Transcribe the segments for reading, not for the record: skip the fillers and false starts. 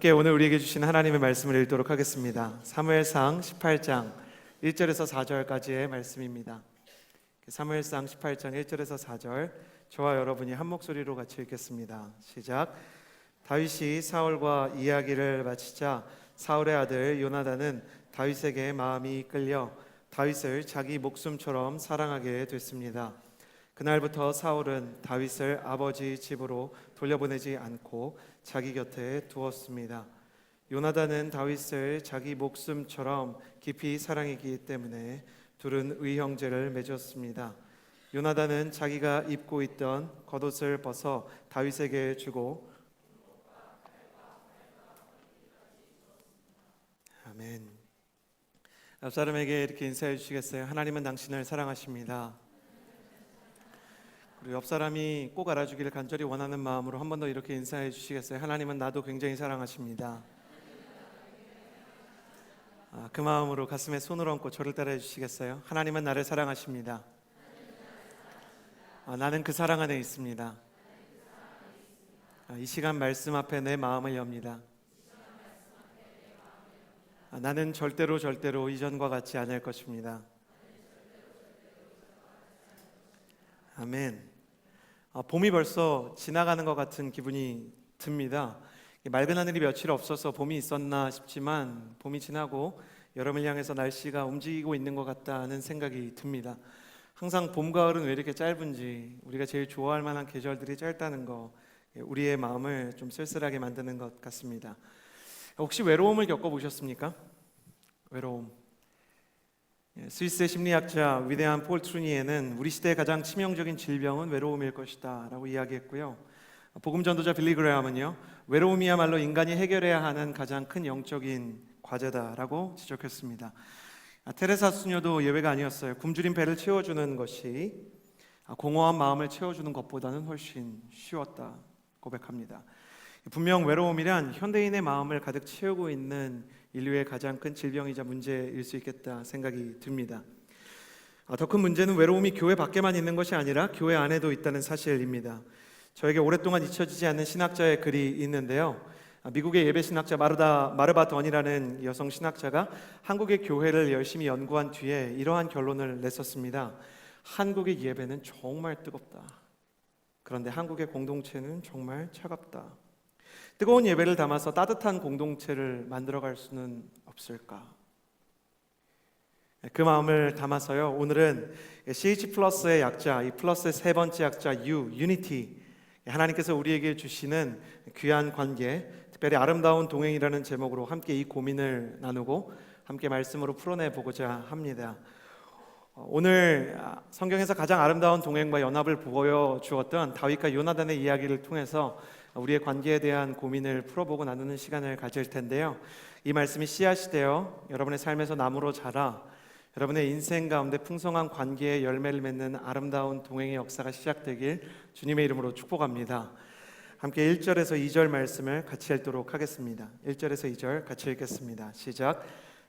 함께 오늘 우리에게 주신 하나님의 말씀을 읽도록 하겠습니다. 사무엘상 18장 1절에서 4절까지의 말씀입니다. 사무엘상 18장 1절에서 4절, 저와 여러분이 한 목소리로 같이 읽겠습니다. 시작. 다윗이 사울과 이야기를 마치자 사울의 아들 요나단은 다윗에게 마음이 끌려 다윗을 자기 목숨처럼 사랑하게 됐습니다. 그날부터 사울은 다윗을 아버지 집으로 돌려보내지 않고 자기 곁에 두었습니다. 요나단은 다윗을 자기 목숨처럼 깊이 사랑했기 때문에 둘은 의형제를 맺었습니다. 요나단은 자기가 입고 있던 겉옷을 벗어 다윗에게 주고, 아멘. 옆 사람에게 이렇게 인사해 주시겠어요? 하나님은 당신을 사랑하십니다. 그리고 옆 사람이 꼭 알아주기를 간절히 원하는 마음으로 한 번 더 이렇게 인사해 주시겠어요? 하나님은 나도 굉장히 사랑하십니다. 그 마음으로 가슴에 손을 얹고 저를 따라해 주시겠어요? 하나님은 나를 사랑하십니다. 나는 그 사랑 안에 있습니다. 이 시간 말씀 앞에 내 마음을 엽니다. 나는 절대로 이전과 같지 않을 것입니다. 아멘. 봄이 벌써 지나가는 것 같은 기분이 듭니다. 맑은 하늘이 며칠 없어서 봄이 있었나 싶지만 봄이 지나고 여름을 향해서 날씨가 움직이고 있는 것 같다는 생각이 듭니다. 항상 봄, 가을은 왜 이렇게 짧은지, 우리가 제일 좋아할 만한 계절들이 짧다는 거, 우리의 마음을 좀 쓸쓸하게 만드는 것 같습니다. 혹시 외로움을 겪어보셨습니까? 외로움. 스위스의 심리학자 위대한 폴 트루니에는 우리 시대의 가장 치명적인 질병은 외로움일 것이다 라고 이야기했고요. 복음 전도자 빌리 그레함은요, 외로움이야말로 인간이 해결해야 하는 가장 큰 영적인 과제다라고 지적했습니다. 테레사 수녀도 예외가 아니었어요. 굶주린 배를 채워주는 것이 공허한 마음을 채워주는 것보다는 훨씬 쉬웠다 고백합니다. 분명 외로움이란 현대인의 마음을 가득 채우고 있는 인류의 가장 큰 질병이자 문제일 수 있겠다 생각이 듭니다. 더 큰 문제는 외로움이 교회 밖에만 있는 것이 아니라 교회 안에도 있다는 사실입니다. 저에게 오랫동안 잊혀지지 않는 신학자의 글이 있는데요, 미국의 예배 신학자 마르바 던이라는 여성 신학자가 한국의 교회를 열심히 연구한 뒤에 이러한 결론을 냈었습니다. 한국의 예배는 정말 뜨겁다. 그런데 한국의 공동체는 정말 차갑다. 뜨거운 예배를 담아서 따뜻한 공동체를 만들어갈 수는 없을까? 그 마음을 담아서요, 오늘은 CH 플러스의 약자, 이 플러스의 세 번째 약자 유니티, 하나님께서 우리에게 주시는 귀한 관계, 특별히 아름다운 동행이라는 제목으로 함께 이 고민을 나누고 함께 말씀으로 풀어내보고자 합니다. 오늘 성경에서 가장 아름다운 동행과 연합을 보여주었던 다윗과 요나단의 이야기를 통해서 우리의 관계에 대한 고민을 풀어보고 나누는 시간을 가질 텐데요, 이 말씀이 씨앗이 되어 여러분의 삶에서 나무로 자라 여러분의 인생 가운데 풍성한 관계의 열매를 맺는 아름다운 동행의 역사가 시작되길 주님의 이름으로 축복합니다. 함께 1절에서 2절 말씀을 같이 읽도록 하겠습니다. 1절에서 2절 같이 읽겠습니다. 시작.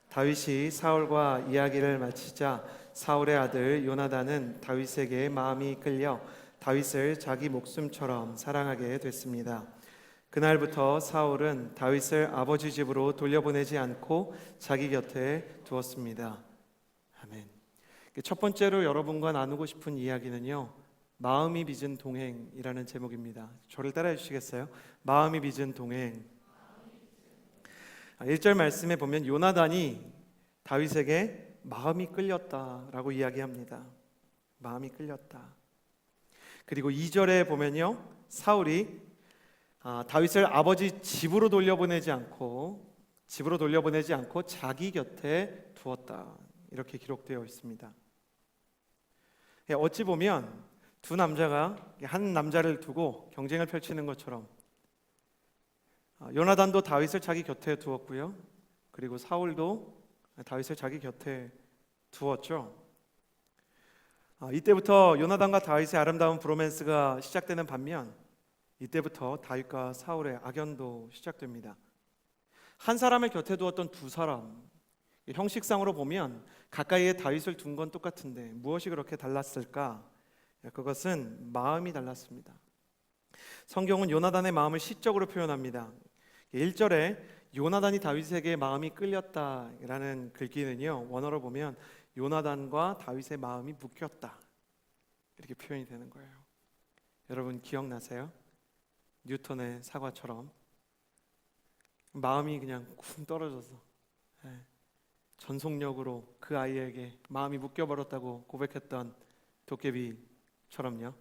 다윗이 사울과 이야기를 마치자 사울의 아들 요나단은 다윗에게 마음이 끌려 다윗을 자기 목숨처럼 사랑하게 됐습니다. 그날부터 사울은 다윗을 아버지 집으로 돌려보내지 않고 자기 곁에 두었습니다. 아멘. 첫 번째로 여러분과 나누고 싶은 이야기는요, 마음이 빚은 동행이라는 제목입니다. 저를 따라해 주시겠어요? 마음이 빚은 동행. 1절 말씀에 보면 요나단이 다윗에게 마음이 끌렸다라고 이야기합니다. 마음이 끌렸다. 그리고 2절에 보면요, 사울이 다윗을 아버지 집으로 돌려보내지 않고 자기 곁에 두었다, 이렇게 기록되어 있습니다. 어찌 보면 두 남자가 한 남자를 두고 경쟁을 펼치는 것처럼 요나단도 다윗을 자기 곁에 두었고요, 그리고 사울도 다윗을 자기 곁에 두었죠. 이때부터 요나단과 다윗의 아름다운 브로맨스가 시작되는 반면 이때부터 다윗과 사울의 악연도 시작됩니다. 한 사람을 곁에 두었던 두 사람, 형식상으로 보면 가까이에 다윗을 둔 건 똑같은데 무엇이 그렇게 달랐을까? 그것은 마음이 달랐습니다. 성경은 요나단의 마음을 시적으로 표현합니다. 1절에 요나단이 다윗에게 마음이 끌렸다라는 글귀는요, 원어로 보면 요나단과 다윗의 마음이 묶였다 이렇게 표현이 되는 거예요. 여러분 기억나세요? 뉴턴의 사과처럼 마음이 그냥 쿵 떨어져서 전속력으로 그 아이에게 마음이 묶여버렸다고 고백했던 도깨비처럼요.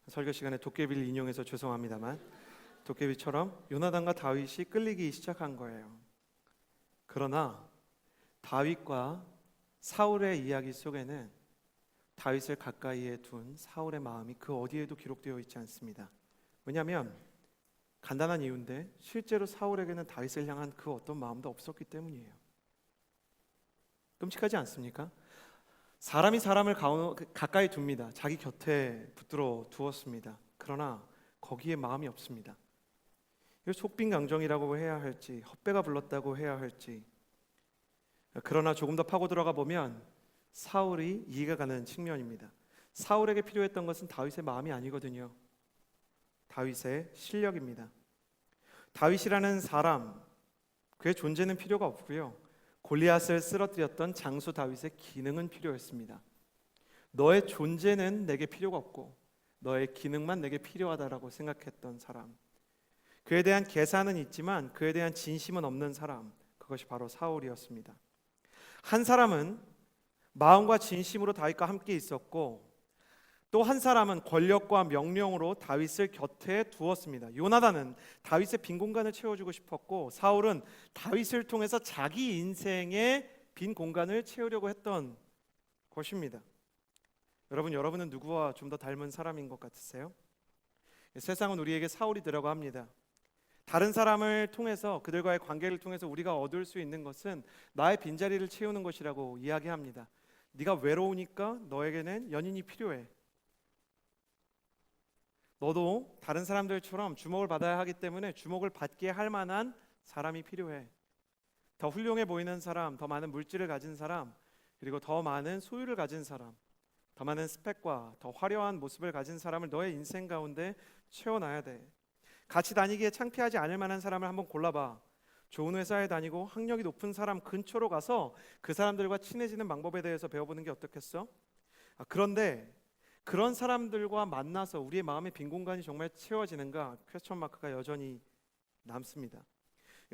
설교 시간에 도깨비를 인용해서 죄송합니다만 도깨비처럼 요나단과 다윗이 끌리기 시작한 거예요. 그러나 다윗과 사울의 이야기 속에는 다윗을 가까이에 둔 사울의 마음이 그 어디에도 기록되어 있지 않습니다. 왜냐하면 간단한 이유인데 실제로 사울에게는 다윗을 향한 그 어떤 마음도 없었기 때문이에요. 끔찍하지 않습니까? 사람이 사람을 가까이 둡니다. 자기 곁에 붙들어 두었습니다. 그러나 거기에 마음이 없습니다. 이걸 속빈강정이라고 해야 할지 헛배가 불렀다고 해야 할지, 그러나 조금 더 파고 들어가 보면 사울이 이해가 가는 측면입니다. 사울에게 필요했던 것은 다윗의 마음이 아니거든요. 다윗의 실력입니다. 다윗이라는 사람, 그의 존재는 필요가 없고요. 골리앗을 쓰러뜨렸던 장수 다윗의 기능은 필요했습니다. 너의 존재는 내게 필요가 없고 너의 기능만 내게 필요하다라고 생각했던 사람, 그에 대한 계산은 있지만 그에 대한 진심은 없는 사람, 그것이 바로 사울이었습니다. 한 사람은 마음과 진심으로 다윗과 함께 있었고 또 한 사람은 권력과 명령으로 다윗을 곁에 두었습니다. 요나단은 다윗의 빈 공간을 채워주고 싶었고 사울은 다윗을 통해서 자기 인생의 빈 공간을 채우려고 했던 것입니다. 여러분은 누구와 좀 더 닮은 사람인 것 같으세요? 세상은 우리에게 사울이되라고 합니다. 다른 사람을 통해서, 그들과의 관계를 통해서 우리가 얻을 수 있는 것은 나의 빈자리를 채우는 것이라고 이야기합니다. 네가 외로우니까 너에게는 연인이 필요해. 너도 다른 사람들처럼 주목을 받아야 하기 때문에 주목을 받게 할 만한 사람이 필요해. 더 훌륭해 보이는 사람, 더 많은 물질을 가진 사람, 그리고 더 많은 소유를 가진 사람, 더 많은 스펙과 더 화려한 모습을 가진 사람을 너의 인생 가운데 채워놔야 돼. 같이 다니기에 창피하지 않을 만한 사람을 한번 골라봐. 좋은 회사에 다니고 학력이 높은 사람 근처로 가서 그 사람들과 친해지는 방법에 대해서 배워보는 게 어떻겠어? 그런데 그런 사람들과 만나서 우리의 마음의 빈 공간이 정말 채워지는가? 퀘스천 마크가 여전히 남습니다.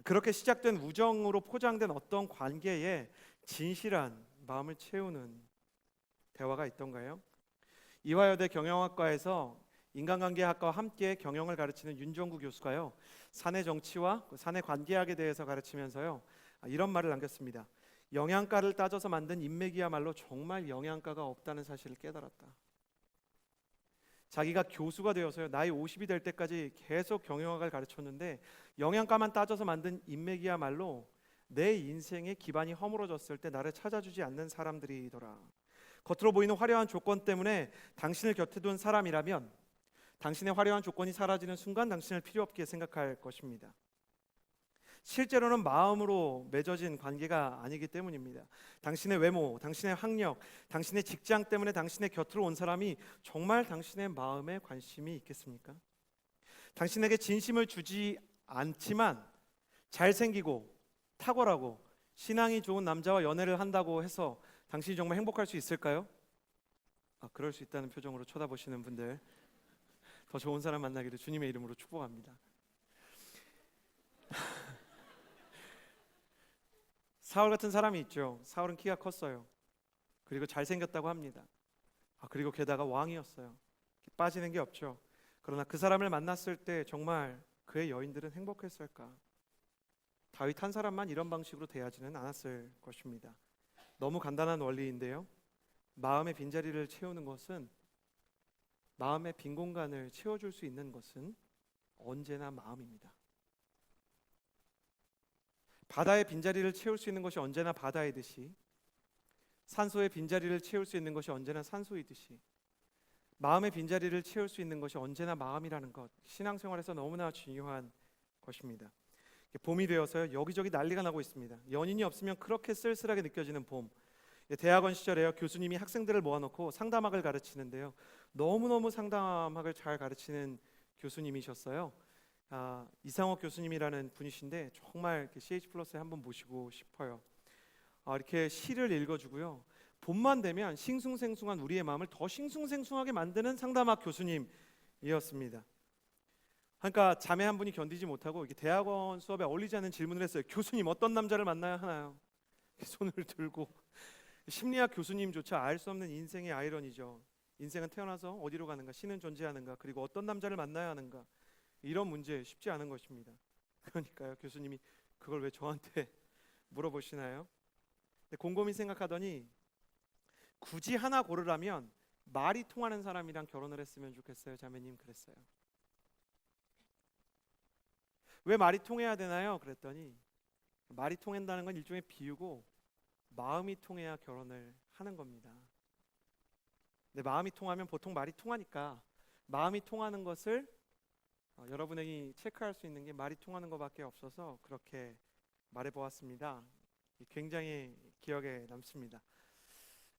그렇게 시작된 우정으로 포장된 어떤 관계에 진실한 마음을 채우는 대화가 있던가요? 이화여대 경영학과에서 인간관계학과와 함께 경영을 가르치는 윤정구 교수가요, 사내 정치와 사내 관계학에 대해서 가르치면서요, 이런 말을 남겼습니다. 영양가를 따져서 만든 인맥이야말로 정말 영양가가 없다는 사실을 깨달았다. 자기가 교수가 되어서요, 나이 50이 될 때까지 계속 경영학을 가르쳤는데 영양가만 따져서 만든 인맥이야말로 내 인생의 기반이 허물어졌을 때 나를 찾아주지 않는 사람들이더라. 겉으로 보이는 화려한 조건 때문에 당신을 곁에 둔 사람이라면 당신의 화려한 조건이 사라지는 순간 당신을 필요 없게 생각할 것입니다. 실제로는 마음으로 맺어진 관계가 아니기 때문입니다. 당신의 외모, 당신의 학력, 당신의 직장 때문에 당신의 곁으로 온 사람이 정말 당신의 마음에 관심이 있겠습니까? 당신에게 진심을 주지 않지만 잘생기고 탁월하고 신앙이 좋은 남자와 연애를 한다고 해서 당신이 정말 행복할 수 있을까요? 그럴 수 있다는 표정으로 쳐다보시는 분들, 더 좋은 사람 만나기를 주님의 이름으로 축복합니다. 사울 같은 사람이 있죠. 사울은 키가 컸어요. 그리고 잘생겼다고 합니다. 그리고 게다가 왕이었어요. 빠지는 게 없죠. 그러나 그 사람을 만났을 때 정말 그의 여인들은 행복했을까? 다윗 한 사람만 이런 방식으로 대하지는 않았을 것입니다. 너무 간단한 원리인데요, 마음의 빈자리를 채우는 것은, 마음의 빈 공간을 채워줄 수 있는 것은 언제나 마음입니다. 바다의 빈자리를 채울 수 있는 것이 언제나 바다이듯이, 산소의 빈자리를 채울 수 있는 것이 언제나 산소이듯이, 마음의 빈자리를 채울 수 있는 것이 언제나 마음이라는 것, 신앙생활에서 너무나 중요한 것입니다. 봄이 되어서요, 여기저기 난리가 나고 있습니다. 연인이 없으면 그렇게 쓸쓸하게 느껴지는 봄. 대학원 시절에요, 교수님이 학생들을 모아놓고 상담학을 가르치는데요, 너무너무 상담학을 잘 가르치는 교수님이셨어요. 이상옥 교수님이라는 분이신데 정말 CH 플러스에 한번 모시고 싶어요. 이렇게 시를 읽어주고요. 봄만 되면 싱숭생숭한 우리의 마음을 더 싱숭생숭하게 만드는 상담학 교수님이었습니다. 그러니까 자매 한 분이 견디지 못하고 이렇게 대학원 수업에 어울리지 않는 질문을 했어요. 교수님, 어떤 남자를 만나야 하나요? 손을 들고. 심리학 교수님조차 알 수 없는 인생의 아이러니죠. 인생은 태어나서 어디로 가는가, 신은 존재하는가, 그리고 어떤 남자를 만나야 하는가, 이런 문제 쉽지 않은 것입니다. 그러니까요, 교수님이 그걸 왜 저한테 물어보시나요? 근데 곰곰이 생각하더니 굳이 하나 고르라면 말이 통하는 사람이랑 결혼을 했으면 좋겠어요. 자매님, 그랬어요. 왜 말이 통해야 되나요? 그랬더니 말이 통한다는 건 일종의 비유고 마음이 통해야 결혼을 하는 겁니다. 근데 마음이 통하면 보통 말이 통하니까 마음이 통하는 것을 여러분에게 체크할 수 있는 게 말이 통하는 것밖에 없어서 그렇게 말해보았습니다. 굉장히 기억에 남습니다.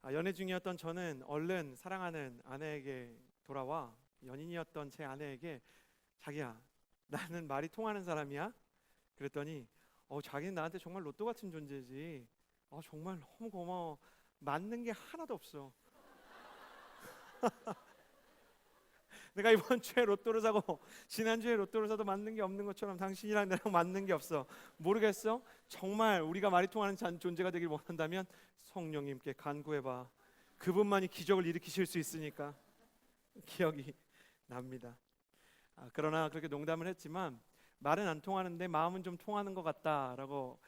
연애 중이었던 저는 얼른 사랑하는 아내에게 돌아와 연인이었던 제 아내에게 자기야, 나는 말이 통하는 사람이야? 그랬더니 자기는 나한테 정말 로또 같은 존재지. 정말 너무 고마워. 맞는 게 하나도 없어. 내가 이번 주에 로또를 사고 지난주에 로또를 사도 맞는 게 없는 것처럼 당신이랑 나랑 맞는 게 없어. 모르겠어? 정말 우리가 말이 통하는 존재가 되길 원한다면 성령님께 간구해봐. 그분만이 기적을 일으키실 수 있으니까. 기억이 납니다. 그러나 그렇게 농담을 했지만 말은 안 통하는데 마음은 좀 통하는 것 같다라고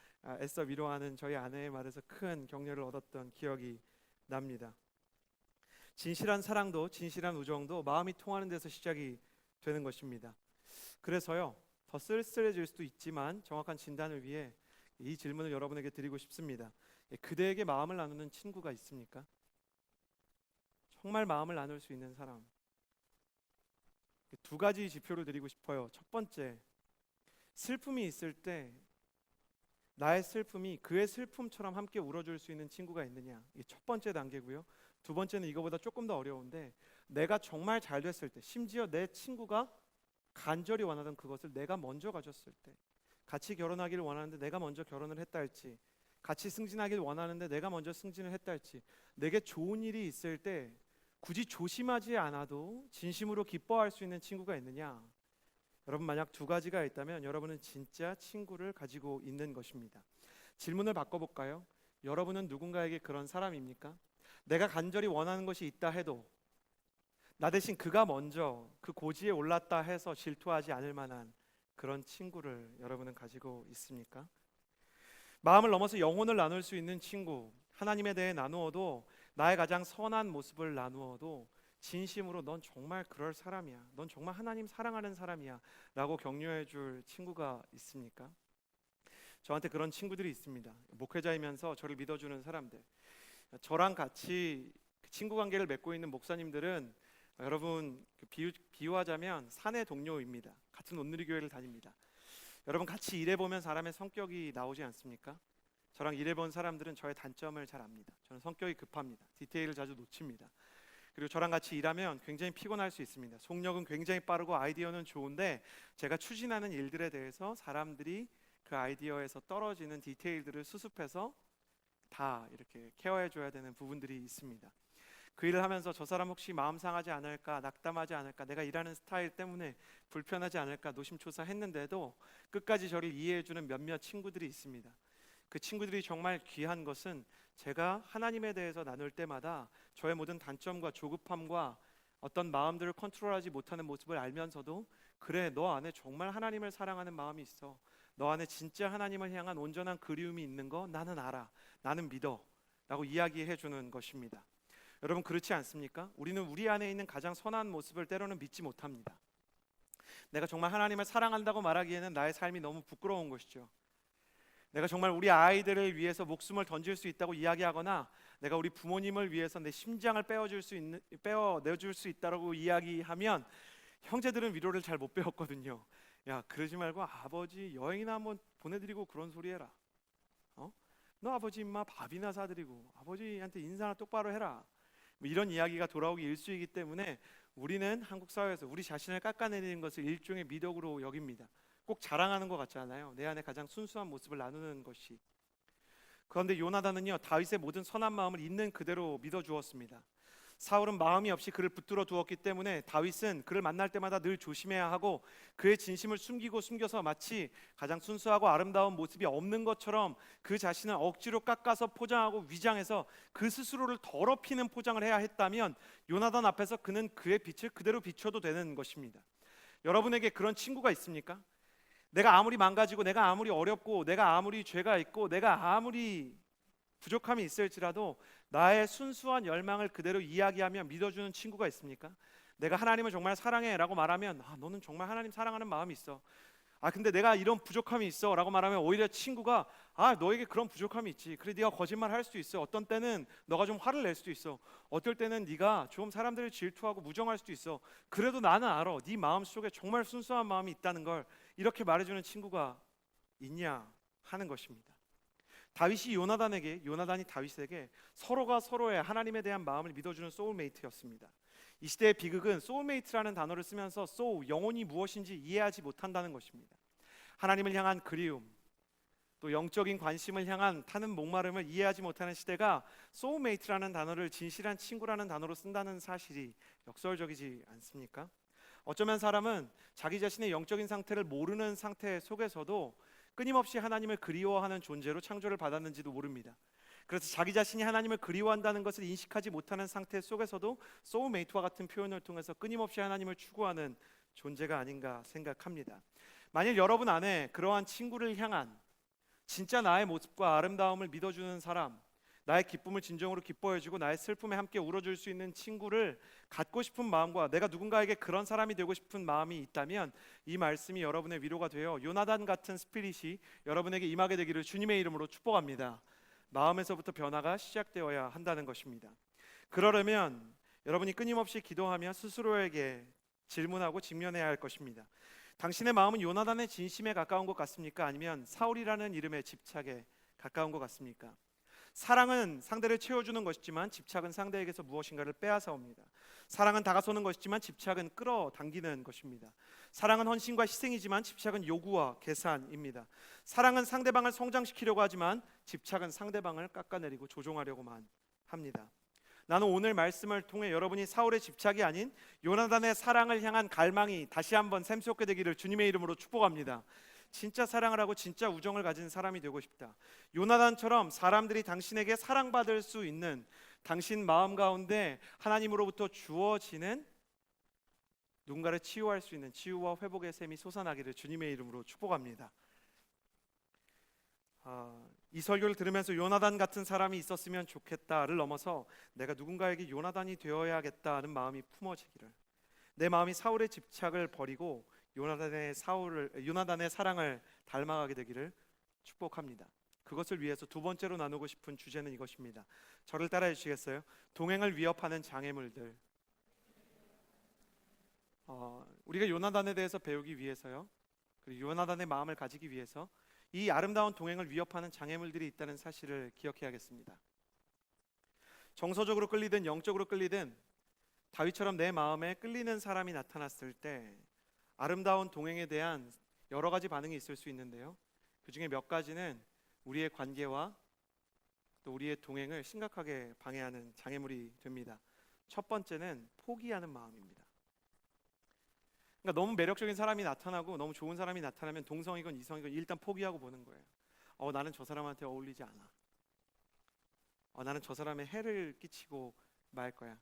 애써 위로하는 저희 아내의 말에서 큰 격려를 얻었던 기억이 납니다. 진실한 사랑도 진실한 우정도 마음이 통하는 데서 시작이 되는 것입니다. 그래서요, 더 쓸쓸해질 수도 있지만 정확한 진단을 위해 이 질문을 여러분에게 드리고 싶습니다. 그대에게 마음을 나누는 친구가 있습니까? 정말 마음을 나눌 수 있는 사람. 두 가지 지표를 드리고 싶어요. 첫 번째, 슬픔이 있을 때 나의 슬픔이 그의 슬픔처럼 함께 울어줄 수 있는 친구가 있느냐. 이게 첫 번째 단계고요. 두 번째는 이거보다 조금 더 어려운데, 내가 정말 잘 됐을 때, 심지어 내 친구가 간절히 원하던 그것을 내가 먼저 가졌을 때, 같이 결혼하기를 원하는데 내가 먼저 결혼을 했다 할지, 같이 승진하기를 원하는데 내가 먼저 승진을 했다 할지, 내게 좋은 일이 있을 때 굳이 조심하지 않아도 진심으로 기뻐할 수 있는 친구가 있느냐. 여러분, 만약 두 가지가 있다면 여러분은 진짜 친구를 가지고 있는 것입니다. 질문을 바꿔볼까요? 여러분은 누군가에게 그런 사람입니까? 내가 간절히 원하는 것이 있다 해도 나 대신 그가 먼저 그 고지에 올랐다 해서 질투하지 않을 만한 그런 친구를 여러분은 가지고 있습니까? 마음을 넘어서 영혼을 나눌 수 있는 친구, 하나님에 대해 나누어도, 나의 가장 선한 모습을 나누어도 진심으로 넌 정말 그럴 사람이야, 넌 정말 하나님 사랑하는 사람이야 라고 격려해 줄 친구가 있습니까? 저한테 그런 친구들이 있습니다. 목회자이면서 저를 믿어주는 사람들, 저랑 같이 친구 관계를 맺고 있는 목사님들은 여러분, 비유하자면 사내 동료입니다. 같은 온누리교회를 다닙니다. 여러분, 같이 일해보면 사람의 성격이 나오지 않습니까? 저랑 일해본 사람들은 저의 단점을 잘 압니다. 저는 성격이 급합니다. 디테일을 자주 놓칩니다. 그리고 저랑 같이 일하면 굉장히 피곤할 수 있습니다. 속력은 굉장히 빠르고 아이디어는 좋은데 제가 추진하는 일들에 대해서 사람들이 그 아이디어에서 떨어지는 디테일들을 수습해서 다 이렇게 케어해 줘야 되는 부분들이 있습니다. 그 일을 하면서 저 사람 혹시 마음 상하지 않을까, 낙담하지 않을까, 내가 일하는 스타일 때문에 불편하지 않을까 노심초사했는데도 끝까지 저를 이해해 주는 몇몇 친구들이 있습니다. 그 친구들이 정말 귀한 것은 제가 하나님에 대해서 나눌 때마다 저의 모든 단점과 조급함과 어떤 마음들을 컨트롤하지 못하는 모습을 알면서도, 그래, 너 안에 정말 하나님을 사랑하는 마음이 있어, 너 안에 진짜 하나님을 향한 온전한 그리움이 있는 거 나는 알아, 나는 믿어 라고 이야기해 주는 것입니다. 여러분, 그렇지 않습니까? 우리는 우리 안에 있는 가장 선한 모습을 때로는 믿지 못합니다. 내가 정말 하나님을 사랑한다고 말하기에는 나의 삶이 너무 부끄러운 것이죠. 내가 정말 우리 아이들을 위해서 목숨을 던질 수 있다고 이야기하거나, 내가 우리 부모님을 위해서 내 심장을 빼어내줄 수 있다고 이야기하면 형제들은 위로를 잘 못 배웠거든요. 야, 그러지 말고 아버지 여행이나 한번 보내드리고 그런 소리 해라. 너 아버지 임마 밥이나 사드리고 아버지한테 인사나 똑바로 해라. 이런 이야기가 돌아오기 일쑤이기 때문에 우리는 한국 사회에서 우리 자신을 깎아내리는 것을 일종의 미덕으로 여깁니다. 꼭 자랑하는 것 같지 않아요? 내 안에 가장 순수한 모습을 나누는 것이. 그런데 요나단은요, 다윗의 모든 선한 마음을 있는 그대로 믿어 주었습니다. 사울은 마음이 없이 그를 붙들어 두었기 때문에 다윗은 그를 만날 때마다 늘 조심해야 하고 그의 진심을 숨기고 숨겨서 마치 가장 순수하고 아름다운 모습이 없는 것처럼 그 자신을 억지로 깎아서 포장하고 위장해서 그 스스로를 더럽히는 포장을 해야 했다면 요나단 앞에서 그는 그의 빛을 그대로 비춰도 되는 것입니다. 여러분에게 그런 친구가 있습니까? 내가 아무리 망가지고 내가 아무리 어렵고 내가 아무리 죄가 있고 내가 아무리 부족함이 있을지라도 나의 순수한 열망을 그대로 이야기하며 믿어주는 친구가 있습니까? 내가 하나님을 정말 사랑해 라고 말하면 너는 정말 하나님 사랑하는 마음이 있어. 근데 내가 이런 부족함이 있어 라고 말하면 오히려 친구가 너에게 그런 부족함이 있지. 그래 네가 거짓말 할 수도 있어. 어떤 때는 너가 좀 화를 낼 수도 있어. 어떨 때는 네가 좀 사람들을 질투하고 무정할 수도 있어. 그래도 나는 알아. 네 마음속에 정말 순수한 마음이 있다는 걸 이렇게 말해주는 친구가 있냐 하는 것입니다. 다윗이 요나단에게, 요나단이 다윗에게 서로가 서로의 하나님에 대한 마음을 믿어주는 소울메이트였습니다. 이 시대의 비극은 소울메이트라는 단어를 쓰면서 소울, 영혼이 무엇인지 이해하지 못한다는 것입니다. 하나님을 향한 그리움, 또 영적인 관심을 향한 타는 목마름을 이해하지 못하는 시대가 소울메이트라는 단어를 진실한 친구라는 단어로 쓴다는 사실이 역설적이지 않습니까? 어쩌면 사람은 자기 자신의 영적인 상태를 모르는 상태 속에서도 끊임없이 하나님을 그리워하는 존재로 창조를 받았는지도 모릅니다. 그래서 자기 자신이 하나님을 그리워한다는 것을 인식하지 못하는 상태 속에서도 소울메이트와 같은 표현을 통해서 끊임없이 하나님을 추구하는 존재가 아닌가 생각합니다. 만일 여러분 안에 그러한 친구를 향한 진짜 나의 모습과 아름다움을 믿어주는 사람, 나의 기쁨을 진정으로 기뻐해주고 나의 슬픔에 함께 울어줄 수 있는 친구를 갖고 싶은 마음과 내가 누군가에게 그런 사람이 되고 싶은 마음이 있다면 이 말씀이 여러분의 위로가 되어 요나단 같은 스피릿이 여러분에게 임하게 되기를 주님의 이름으로 축복합니다. 마음에서부터 변화가 시작되어야 한다는 것입니다. 그러려면 여러분이 끊임없이 기도하며 스스로에게 질문하고 직면해야 할 것입니다. 당신의 마음은 요나단의 진심에 가까운 것 같습니까? 아니면 사울이라는 이름의 집착에 가까운 것 같습니까? 사랑은 상대를 채워주는 것이지만 집착은 상대에게서 무엇인가를 빼앗아 옵니다. 사랑은 다가서는 것이지만 집착은 끌어당기는 것입니다. 사랑은 헌신과 희생이지만 집착은 요구와 계산입니다. 사랑은 상대방을 성장시키려고 하지만 집착은 상대방을 깎아내리고 조종하려고만 합니다. 나는 오늘 말씀을 통해 여러분이 사울의 집착이 아닌 요나단의 사랑을 향한 갈망이 다시 한번 샘솟게 되기를 주님의 이름으로 축복합니다. 진짜 사랑을 하고 진짜 우정을 가진 사람이 되고 싶다. 요나단처럼 사람들이 당신에게 사랑받을 수 있는 당신 마음 가운데 하나님으로부터 주어지는 누군가를 치유할 수 있는 치유와 회복의 샘이 솟아나기를 주님의 이름으로 축복합니다. 이 설교를 들으면서 요나단 같은 사람이 있었으면 좋겠다를 넘어서 내가 누군가에게 요나단이 되어야겠다는 마음이 품어지기를, 내 마음이 사울의 집착을 버리고 요나단의 사랑을 닮아가게 되기를 축복합니다. 그것을 위해서 두 번째로 나누고 싶은 주제는 이것입니다. 저를 따라해 주시겠어요? 동행을 위협하는 장애물들. 우리가 요나단에 대해서 배우기 위해서요, 그리고 요나단의 마음을 가지기 위해서 이 아름다운 동행을 위협하는 장애물들이 있다는 사실을 기억해야겠습니다. 정서적으로 끌리든 영적으로 끌리든 다윗처럼 내 마음에 끌리는 사람이 나타났을 때 아름다운 동행에 대한 여러 가지 반응이 있을 수 있는데요, 그 중에 몇 가지는 우리의 관계와 또 우리의 동행을 심각하게 방해하는 장애물이 됩니다. 첫 번째는 포기하는 마음입니다. 그러니까 너무 매력적인 사람이 나타나고 너무 좋은 사람이 나타나면 동성이건 이성이건 일단 포기하고 보는 거예요. 나는 저 사람한테 어울리지 않아. 나는 저 사람의 해를 끼치고 말 거야.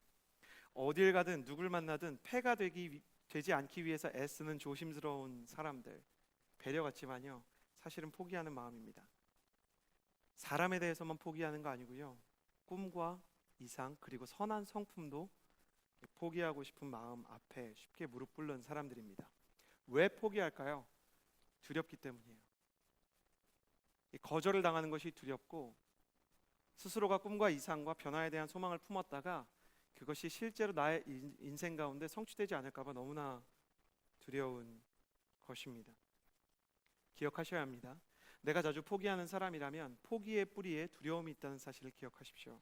어딜 가든 누굴 만나든 폐가 되지 않기 위해서 애쓰는 조심스러운 사람들, 배려 같지만요 사실은 포기하는 마음입니다. 사람에 대해서만 포기하는 거 아니고요, 꿈과 이상 그리고 선한 성품도 포기하고 싶은 마음 앞에 쉽게 무릎 꿇는 사람들입니다. 왜 포기할까요? 두렵기 때문이에요. 거절을 당하는 것이 두렵고 스스로가 꿈과 이상과 변화에 대한 소망을 품었다가 그것이 실제로 나의 인생 가운데 성취되지 않을까 봐 너무나 두려운 것입니다. 기억하셔야 합니다. 내가 자주 포기하는 사람이라면 포기의 뿌리에 두려움이 있다는 사실을 기억하십시오.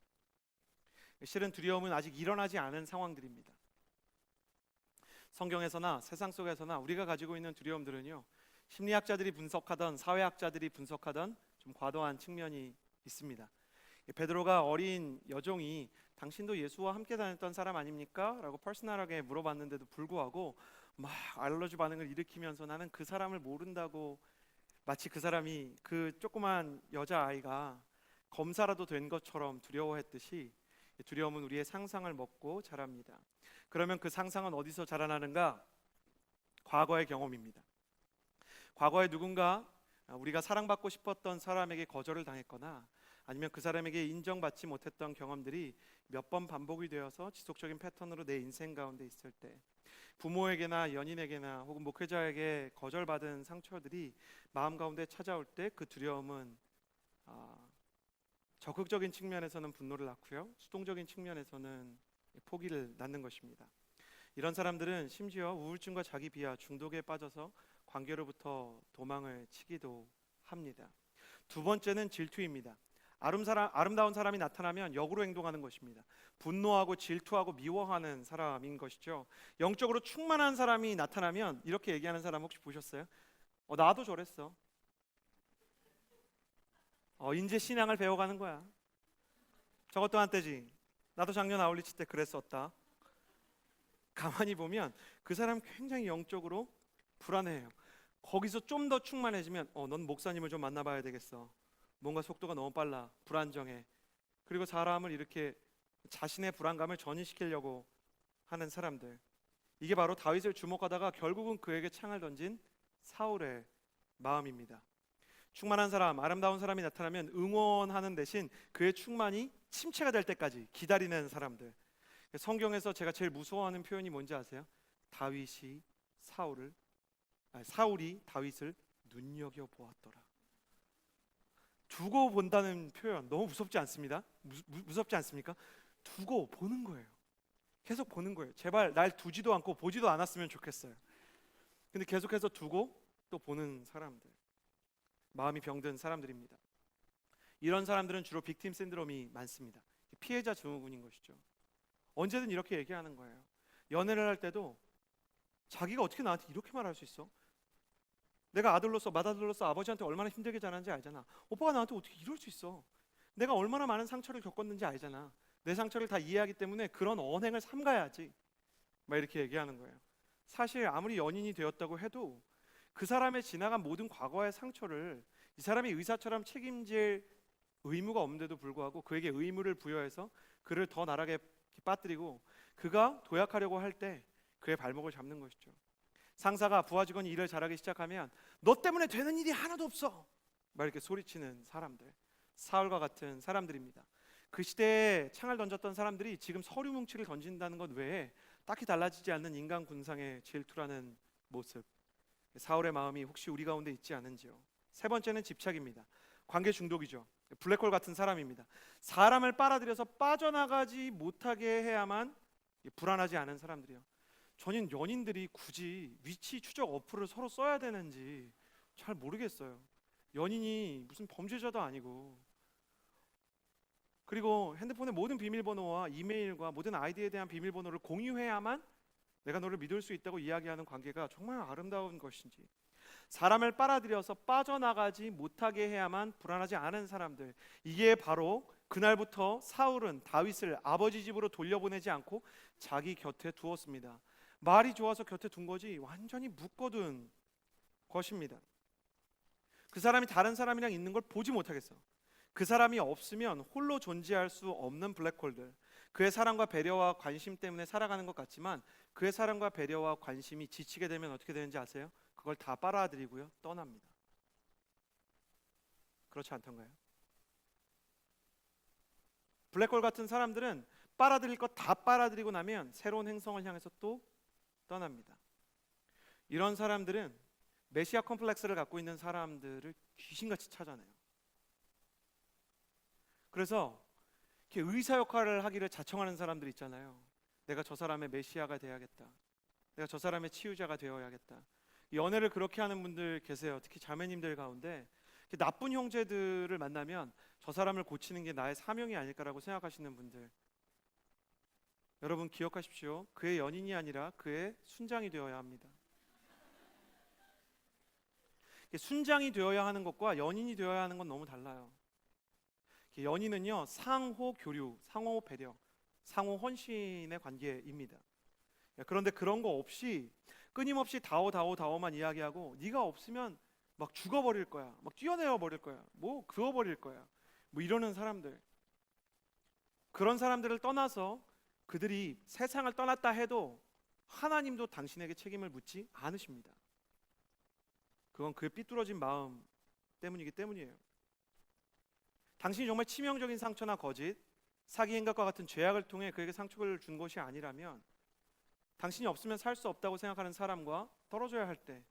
실은 두려움은 아직 일어나지 않은 상황들입니다. 성경에서나 세상 속에서나 우리가 가지고 있는 두려움들은요, 심리학자들이 분석하던 사회학자들이 분석하던 좀 과도한 측면이 있습니다. 베드로가 어린 여종이 당신도 예수와 함께 다녔던 사람 아닙니까? 라고 퍼스널하게 물어봤는데도 불구하고 막 알러지 반응을 일으키면서 나는 그 사람을 모른다고, 마치 그 사람이 그 조그만 여자아이가 검사라도 된 것처럼 두려워했듯이, 두려움은 우리의 상상을 먹고 자랍니다. 그러면 그 상상은 어디서 자라나는가? 과거의 경험입니다. 과거에 누군가 우리가 사랑받고 싶었던 사람에게 거절을 당했거나 아니면 그 사람에게 인정받지 못했던 경험들이 몇 번 반복이 되어서 지속적인 패턴으로 내 인생 가운데 있을 때, 부모에게나 연인에게나 혹은 목회자에게 거절받은 상처들이 마음 가운데 찾아올 때 그 두려움은 적극적인 측면에서는 분노를 낳고요, 수동적인 측면에서는 포기를 낳는 것입니다. 이런 사람들은 심지어 우울증과 자기 비하, 중독에 빠져서 관계로부터 도망을 치기도 합니다. 두 번째는 질투입니다. 아름다운 사람이 나타나면 역으로 행동하는 것입니다. 분노하고 질투하고 미워하는 사람인 것이죠. 영적으로 충만한 사람이 나타나면 이렇게 얘기하는 사람 혹시 보셨어요? 나도 저랬어. 이제 신앙을 배워가는 거야. 저것도 한때지. 나도 작년 아울리치 때 그랬었다. 가만히 보면 그 사람 굉장히 영적으로 불안해요. 거기서 좀 더 충만해지면 넌 목사님을 좀 만나봐야 되겠어. 뭔가 속도가 너무 빨라. 불안정해. 그리고 사람을 이렇게 자신의 불안감을 전이시키려고 하는 사람들. 이게 바로 다윗을 주목하다가 결국은 그에게 창을 던진 사울의 마음입니다. 충만한 사람, 아름다운 사람이 나타나면 응원하는 대신 그의 충만이 침체가 될 때까지 기다리는 사람들. 성경에서 제가 제일 무서워하는 표현이 뭔지 아세요? 사울이 다윗을 눈여겨 보았더라. 두고 본다는 표현 너무 무섭지 않습니다? 무섭지 않습니까? 두고 보는 거예요. 계속 보는 거예요. 제발 날 두지도 않고 보지도 않았으면 좋겠어요. 근데 계속해서 두고 또 보는 사람들, 마음이 병든 사람들입니다. 이런 사람들은 주로 빅팀 신드롬이 많습니다. 피해자 증후군인 것이죠. 언제든 이렇게 얘기하는 거예요. 연애를 할 때도 자기가 어떻게 나한테 이렇게 말할 수 있어? 내가 맏아들로서 아버지한테 얼마나 힘들게 자랐는지 알잖아. 오빠가 나한테 어떻게 이럴 수 있어? 내가 얼마나 많은 상처를 겪었는지 알잖아. 내 상처를 다 이해하기 때문에 그런 언행을 삼가야지. 막 이렇게 얘기하는 거예요. 사실 아무리 연인이 되었다고 해도 그 사람의 지나간 모든 과거의 상처를 이 사람이 의사처럼 책임질 의무가 없는데도 불구하고 그에게 의무를 부여해서 그를 더 나락에 빠뜨리고 그가 도약하려고 할 때 그의 발목을 잡는 것이죠. 상사가 부하 직원이 일을 잘하기 시작하면 너 때문에 되는 일이 하나도 없어 막 이렇게 소리치는 사람들, 사울과 같은 사람들입니다. 그 시대에 창을 던졌던 사람들이 지금 서류 뭉치를 던진다는 것 외에 딱히 달라지지 않는 인간 군상의 질투라는 모습, 사울의 마음이 혹시 우리 가운데 있지 않은지요. 세 번째는 집착입니다. 관계 중독이죠. 블랙홀 같은 사람입니다. 사람을 빨아들여서 빠져나가지 못하게 해야만 불안하지 않은 사람들이요. 저는 연인들이 굳이 위치 추적 어플을 서로 써야 되는지 잘 모르겠어요. 연인이 무슨 범죄자도 아니고, 그리고 핸드폰의 모든 비밀번호와 이메일과 모든 아이디에 대한 비밀번호를 공유해야만 내가 너를 믿을 수 있다고 이야기하는 관계가 정말 아름다운 것인지, 사람을 빨아들여서 빠져나가지 못하게 해야만 불안하지 않은 사람들, 이게 바로 그날부터 사울은 다윗을 아버지 집으로 돌려보내지 않고 자기 곁에 두었습니다. 말이 좋아서 곁에 둔 거지 완전히 묶어둔 것입니다. 그 사람이 다른 사람이랑 있는 걸 보지 못하겠어. 그 사람이 없으면 홀로 존재할 수 없는 블랙홀들, 그의 사랑과 배려와 관심 때문에 살아가는 것 같지만 그의 사랑과 배려와 관심이 지치게 되면 어떻게 되는지 아세요? 그걸 다 빨아들이고요, 떠납니다. 그렇지 않던가요? 블랙홀 같은 사람들은 빨아들일 것 다 빨아들이고 나면 새로운 행성을 향해서 또 떠납니다. 이런 사람들은 메시아 컴플렉스를 갖고 있는 사람들을 귀신같이 찾아내요. 그래서 이렇게 의사 역할을 하기를 자청하는 사람들 있잖아요. 내가 저 사람의 메시아가 돼야겠다. 내가 저 사람의 치유자가 되어야겠다. 연애를 그렇게 하는 분들 계세요. 특히 자매님들 가운데 나쁜 형제들을 만나면 저 사람을 고치는 게 나의 사명이 아닐까라고 생각하시는 분들, 여러분 기억하십시오. 그의 연인이 아니라 그의 순장이 되어야 합니다. 순장이 되어야 하는 것과 연인이 되어야 하는 건 너무 달라요. 연인은요, 상호 교류, 상호 배려, 상호 헌신의 관계입니다. 그런데 그런 거 없이 끊임없이 다오만 이야기하고 네가 없으면 막 죽어버릴 거야, 막 뛰어내려 버릴 거야, 뭐 그어버릴 거야, 뭐 이러는 사람들, 그런 사람들을 떠나서 그들이 세상을 떠났다 해도 하나님도 당신에게 책임을 묻지 않으십니다. 그건 그의 삐뚤어진 마음 때문이기 때문이에요. 당신이 정말 치명적인 상처나 거짓, 사기 행각과 같은 죄악을 통해 그에게 상처를 준 것이 아니라면 당신이 없으면 살 수 없다고 생각하는 사람과 떨어져야 할 때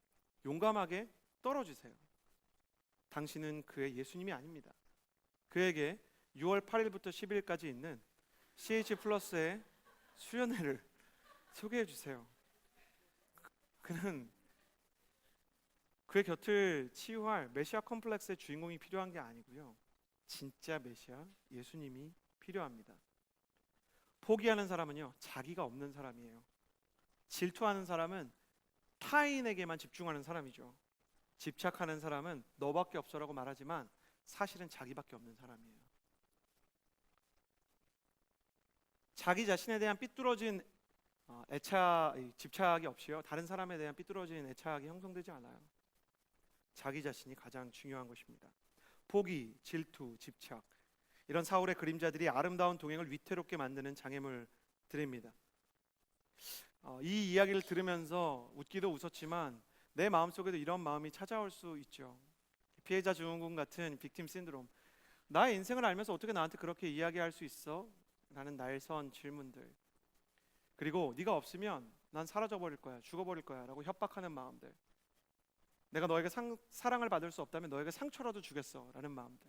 용감하게 떨어지세요. 당신은 그의 예수님이 아닙니다. 그에게 6월 8일부터 10일까지 있는 CH 플러스의 수련회를 소개해 주세요. 그는 그의 곁을 치유할 메시아 컴플렉스의 주인공이 필요한 게 아니고요, 진짜 메시아 예수님이 필요합니다. 포기하는 사람은요, 자기가 없는 사람이에요. 질투하는 사람은 타인에게만 집중하는 사람이죠. 집착하는 사람은 너밖에 없어라고 말하지만 사실은 자기밖에 없는 사람이에요. 자기 자신에 대한 삐뚤어진 집착이 없이요, 다른 사람에 대한 삐뚤어진 애착이 형성되지 않아요. 자기 자신이 가장 중요한 것입니다. 포기, 질투, 집착, 이런 사울의 그림자들이 아름다운 동행을 위태롭게 만드는 장애물들입니다. 이 이야기를 들으면서 웃기도 웃었지만 내 마음속에도 이런 마음이 찾아올 수 있죠. 피해자 증후군 같은 빅팀 신드롬. 나의 인생을 알면서 어떻게 나한테 그렇게 이야기할 수 있어? 라는 날선 질문들. 그리고 네가 없으면 난 사라져버릴 거야, 죽어버릴 거야 라고 협박하는 마음들. 내가 너에게 사랑을 받을 수 없다면 너에게 상처라도 주겠어 라는 마음들.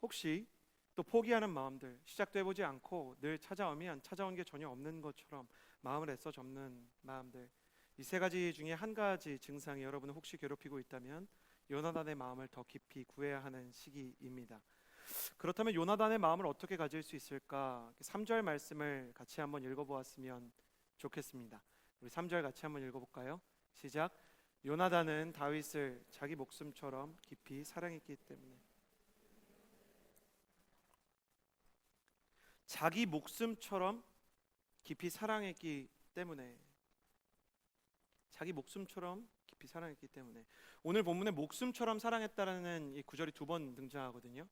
혹시 또 포기하는 마음들, 시작도 해보지 않고 늘 찾아오면 찾아온 게 전혀 없는 것처럼 마음을 애써 접는 마음들. 이 세 가지 중에 한 가지 증상이 여러분을 혹시 괴롭히고 있다면 요나단의 마음을 더 깊이 구해야 하는 시기입니다. 그렇다면 요나단의 마음을 어떻게 가질 수 있을까? 3절 말씀을 같이 한번 읽어보았으면 좋겠습니다. 우리 3절 같이 한번 읽어볼까요? 시작. 요나단은 다윗을 자기 목숨처럼 깊이 사랑했기 때문에. 자기 목숨처럼 깊이 사랑했기 때문에. 자기 목숨처럼 깊이 사랑했기 때문에. 오늘 본문에 목숨처럼 사랑했다라는 이 구절이 2번 등장하거든요.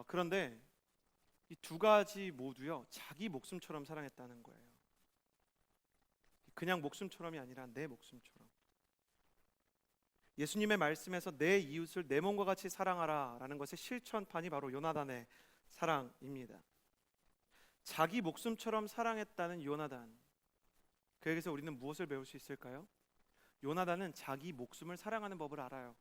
그런데 이 두 가지 모두요, 자기 목숨처럼 사랑했다는 거예요. 그냥 목숨처럼이 아니라 내 목숨처럼. 예수님의 말씀에서 내 이웃을 내 몸과 같이 사랑하라 라는 것의 실천판이 바로 요나단의 사랑입니다. 자기 목숨처럼 사랑했다는 요나단, 그에게서 우리는 무엇을 배울 수 있을까요? 요나단은 자기 목숨을 사랑하는 법을 알아요.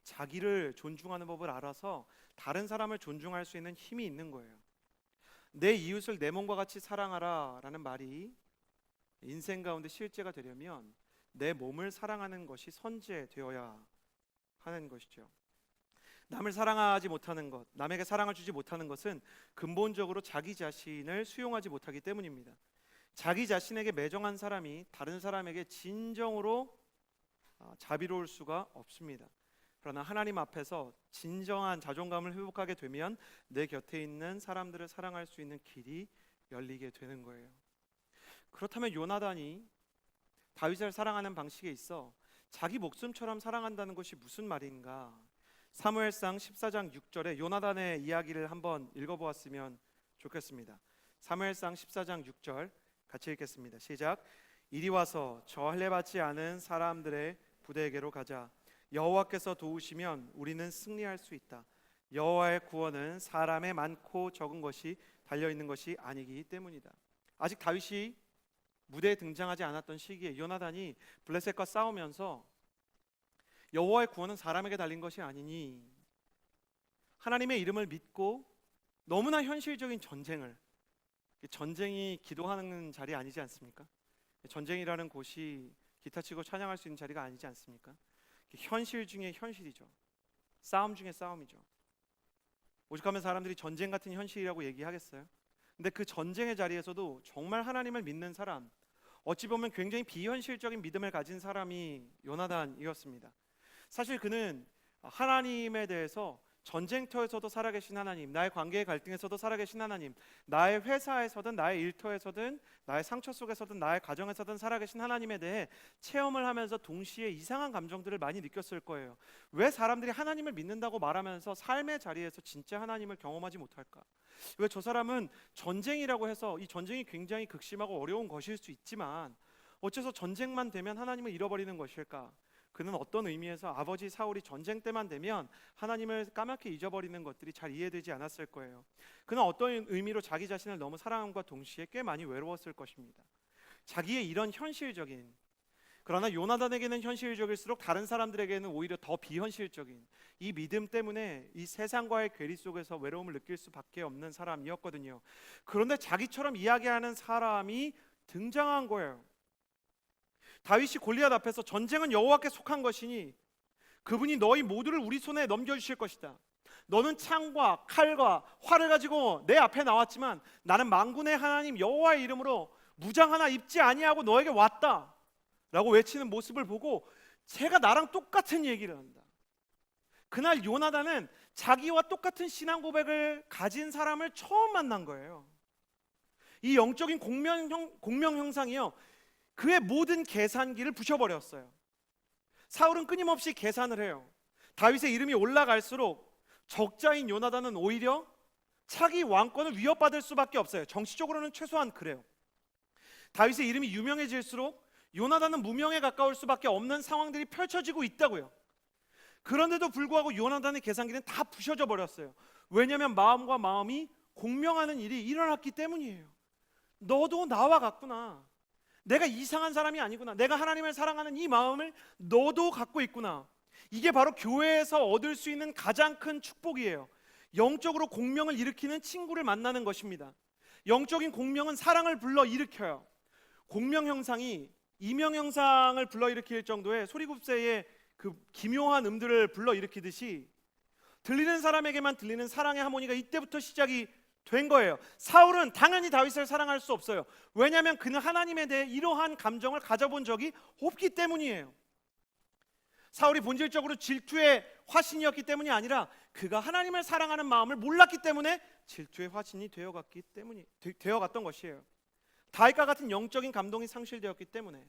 자기를 존중하는 법을 알아서 다른 사람을 존중할 수 있는 힘이 있는 거예요. 내 이웃을 내 몸과 같이 사랑하라 라는 말이 인생 가운데 실제가 되려면 내 몸을 사랑하는 것이 선제되어야 하는 것이죠. 남을 사랑하지 못하는 것, 남에게 사랑을 주지 못하는 것은 근본적으로 자기 자신을 수용하지 못하기 때문입니다. 자기 자신에게 매정한 사람이 다른 사람에게 진정으로 자비로울 수가 없습니다. 그러나 하나님 앞에서 진정한 자존감을 회복하게 되면 내 곁에 있는 사람들을 사랑할 수 있는 길이 열리게 되는 거예요. 그렇다면 요나단이 다윗을 사랑하는 방식에 있어 자기 목숨처럼 사랑한다는 것이 무슨 말인가? 사무엘상 14장 6절에 요나단의 이야기를 한번 읽어보았으면 좋겠습니다. 사무엘상 14장 6절 같이 읽겠습니다. 시작. 이리 와서 저 할례 받지 않은 사람들의 부대에게로 가자. 여호와께서 도우시면 우리는 승리할 수 있다. 여호와의 구원은 사람의 많고 적은 것이 달려있는 것이 아니기 때문이다. 아직 다윗이 무대에 등장하지 않았던 시기에 요나단이 블레셋과 싸우면서 여호와의 구원은 사람에게 달린 것이 아니니, 하나님의 이름을 믿고 너무나 현실적인 전쟁을, 전쟁이 기도하는 자리 아니지 않습니까? 전쟁이라는 곳이 기타 치고 찬양할 수 있는 자리가 아니지 않습니까? 현실 중에 현실이죠. 싸움 중에 싸움이죠. 오죽하면 사람들이 전쟁 같은 현실이라고 얘기하겠어요? 근데 그 전쟁의 자리에서도 정말 하나님을 믿는 사람, 어찌 보면 굉장히 비현실적인 믿음을 가진 사람이 요나단이었습니다. 사실 그는 하나님에 대해서 전쟁터에서도 살아계신 하나님, 나의 관계의 갈등에서도 살아계신 하나님, 나의 회사에서든 나의 일터에서든 나의 상처 속에서든 나의 가정에서든 살아계신 하나님에 대해 체험을 하면서 동시에 이상한 감정들을 많이 느꼈을 거예요. 왜 사람들이 하나님을 믿는다고 말하면서 삶의 자리에서 진짜 하나님을 경험하지 못할까? 왜 저 사람은 전쟁이라고 해서, 이 전쟁이 굉장히 극심하고 어려운 것일 수 있지만 어째서 전쟁만 되면 하나님을 잃어버리는 것일까? 그는 어떤 의미에서 아버지 사울이 전쟁 때만 되면 하나님을 까맣게 잊어버리는 것들이 잘 이해되지 않았을 거예요. 그는 어떤 의미로 자기 자신을 너무 사랑함과 동시에 꽤 많이 외로웠을 것입니다. 자기의 이런 현실적인, 그러나 요나단에게는 현실적일수록 다른 사람들에게는 오히려 더 비현실적인 이 믿음 때문에 이 세상과의 괴리 속에서 외로움을 느낄 수밖에 없는 사람이었거든요. 그런데 자기처럼 이야기하는 사람이 등장한 거예요. 다윗이 골리앗 앞에서 전쟁은 여호와께 속한 것이니 그분이 너희 모두를 우리 손에 넘겨주실 것이다. 너는 창과 칼과 활을 가지고 내 앞에 나왔지만 나는 만군의 하나님 여호와의 이름으로 무장 하나 입지 아니하고 너에게 왔다 라고 외치는 모습을 보고 제가 나랑 똑같은 얘기를 한다. 그날 요나단은 자기와 똑같은 신앙 고백을 가진 사람을 처음 만난 거예요. 이 영적인 공명 형상이요, 그의 모든 계산기를 부셔버렸어요. 사울은 끊임없이 계산을 해요. 다윗의 이름이 올라갈수록 적자인 요나단은 오히려 차기 왕권을 위협받을 수밖에 없어요. 정치적으로는 최소한 그래요. 다윗의 이름이 유명해질수록 요나단은 무명에 가까울 수밖에 없는 상황들이 펼쳐지고 있다고요. 그런데도 불구하고 요나단의 계산기는 다 부셔져 버렸어요. 왜냐하면 마음과 마음이 공명하는 일이 일어났기 때문이에요. 너도 나와 같구나. 내가 이상한 사람이 아니구나. 내가 하나님을 사랑하는 이 마음을 너도 갖고 있구나. 이게 바로 교회에서 얻을 수 있는 가장 큰 축복이에요. 영적으로 공명을 일으키는 친구를 만나는 것입니다. 영적인 공명은 사랑을 불러 일으켜요. 공명 형상이 이명 형상을 불러 일으킬 정도의 소리굽새의 그 기묘한 음들을 불러 일으키듯이 들리는 사람에게만 들리는 사랑의 하모니가 이때부터 시작이 된 거예요. 사울은 당연히 다윗을 사랑할 수 없어요. 왜냐하면 그는 하나님에 대해 이러한 감정을 가져본 적이 없기 때문이에요. 사울이 본질적으로 질투의 화신이었기 때문이 아니라 그가 하나님을 사랑하는 마음을 몰랐기 때문에 질투의 화신이 되어갔던 것이에요. 다윗과 같은 영적인 감동이 상실되었기 때문에,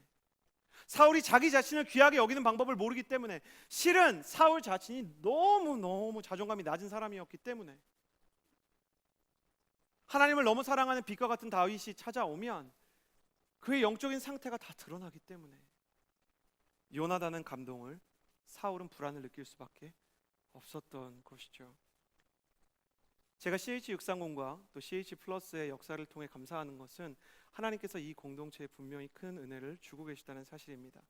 사울이 자기 자신을 귀하게 여기는 방법을 모르기 때문에, 실은 사울 자신이 너무 자존감이 낮은 사람이었기 때문에, 하나님을 너무 사랑하는 빛과 같은 다윗이 찾아오면 그의 영적인 상태가 다 드러나기 때문에 요나단은 감동을, 사울은 불안을 느낄 수밖에 없었던 것이죠. 제가 CH630과 또 CH 플러스의 역사를 통해 감사하는 것은 하나님께서 이 공동체에 분명히 큰 은혜를 주고 계시다는 사실입니다.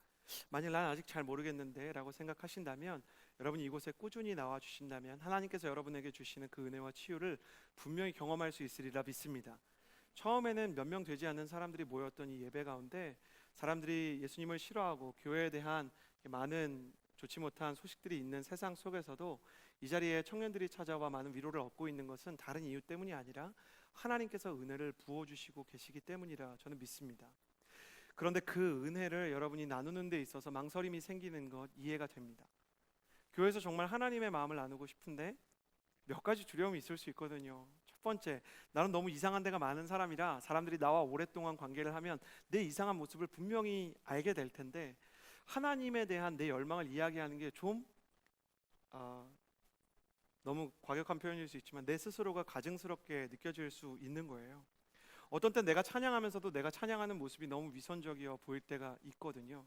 만일 난 아직 잘 모르겠는데 라고 생각하신다면, 여러분이 이곳에 꾸준히 나와 주신다면 하나님께서 여러분에게 주시는 그 은혜와 치유를 분명히 경험할 수 있으리라 믿습니다. 처음에는 몇 명 되지 않는 사람들이 모였던 이 예배 가운데 사람들이 예수님을 싫어하고 교회에 대한 많은 좋지 못한 소식들이 있는 세상 속에서도 이 자리에 청년들이 찾아와 많은 위로를 얻고 있는 것은 다른 이유 때문이 아니라 하나님께서 은혜를 부어주시고 계시기 때문이라 저는 믿습니다. 그런데 그 은혜를 여러분이 나누는 데 있어서 망설임이 생기는 것 이해가 됩니다. 교회에서 정말 하나님의 마음을 나누고 싶은데 몇 가지 두려움이 있을 수 있거든요. 첫 번째, 나는 너무 이상한 데가 많은 사람이라 사람들이 나와 오랫동안 관계를 하면 내 이상한 모습을 분명히 알게 될 텐데 하나님에 대한 내 열망을 이야기하는 게 좀 너무 과격한 표현일 수 있지만 내 스스로가 가증스럽게 느껴질 수 있는 거예요. 어떤 때 내가 찬양하면서도 내가 찬양하는 모습이 너무 위선적이어 보일 때가 있거든요.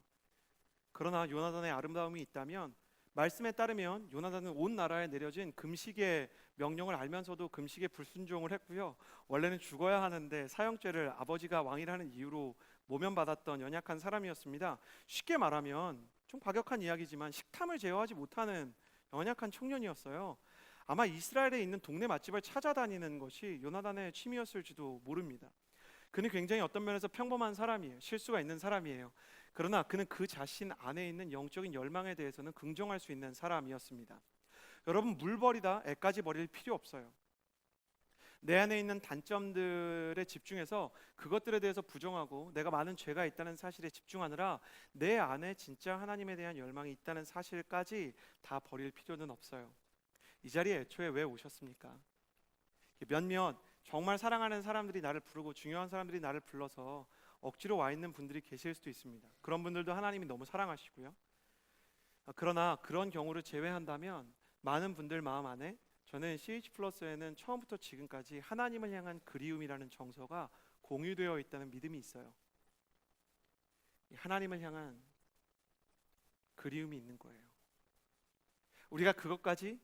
그러나 요나단의 아름다움이 있다면, 말씀에 따르면 요나단은 온 나라에 내려진 금식의 명령을 알면서도 금식에 불순종을 했고요. 원래는 죽어야 하는데 사형죄를 아버지가 왕이라는 이유로 모면받았던 연약한 사람이었습니다. 쉽게 말하면 좀 과격한 이야기지만 식탐을 제어하지 못하는 연약한 청년이었어요. 아마 이스라엘에 있는 동네 맛집을 찾아다니는 것이 요나단의 취미였을지도 모릅니다. 그는 굉장히 어떤 면에서 평범한 사람이에요. 실수가 있는 사람이에요. 그러나 그는 그 자신 안에 있는 영적인 열망에 대해서는 긍정할 수 있는 사람이었습니다. 여러분, 물 버리다 애까지 버릴 필요 없어요. 내 안에 있는 단점들에 집중해서 그것들에 대해서 부정하고 내가 많은 죄가 있다는 사실에 집중하느라 내 안에 진짜 하나님에 대한 열망이 있다는 사실까지 다 버릴 필요는 없어요. 이 자리에 애초에 왜 오셨습니까? 몇몇 정말 사랑하는 사람들이 나를 부르고 중요한 사람들이 나를 불러서 억지로 와 있는 분들이 계실 수도 있습니다. 그런 분들도 하나님이 너무 사랑하시고요. 그러나 그런 경우를 제외한다면 많은 분들 마음 안에 저는 CH 플러스에는 처음부터 지금까지 하나님을 향한 그리움이라는 정서가 공유되어 있다는 믿음이 있어요. 하나님을 향한 그리움이 있는 거예요. 우리가 그것까지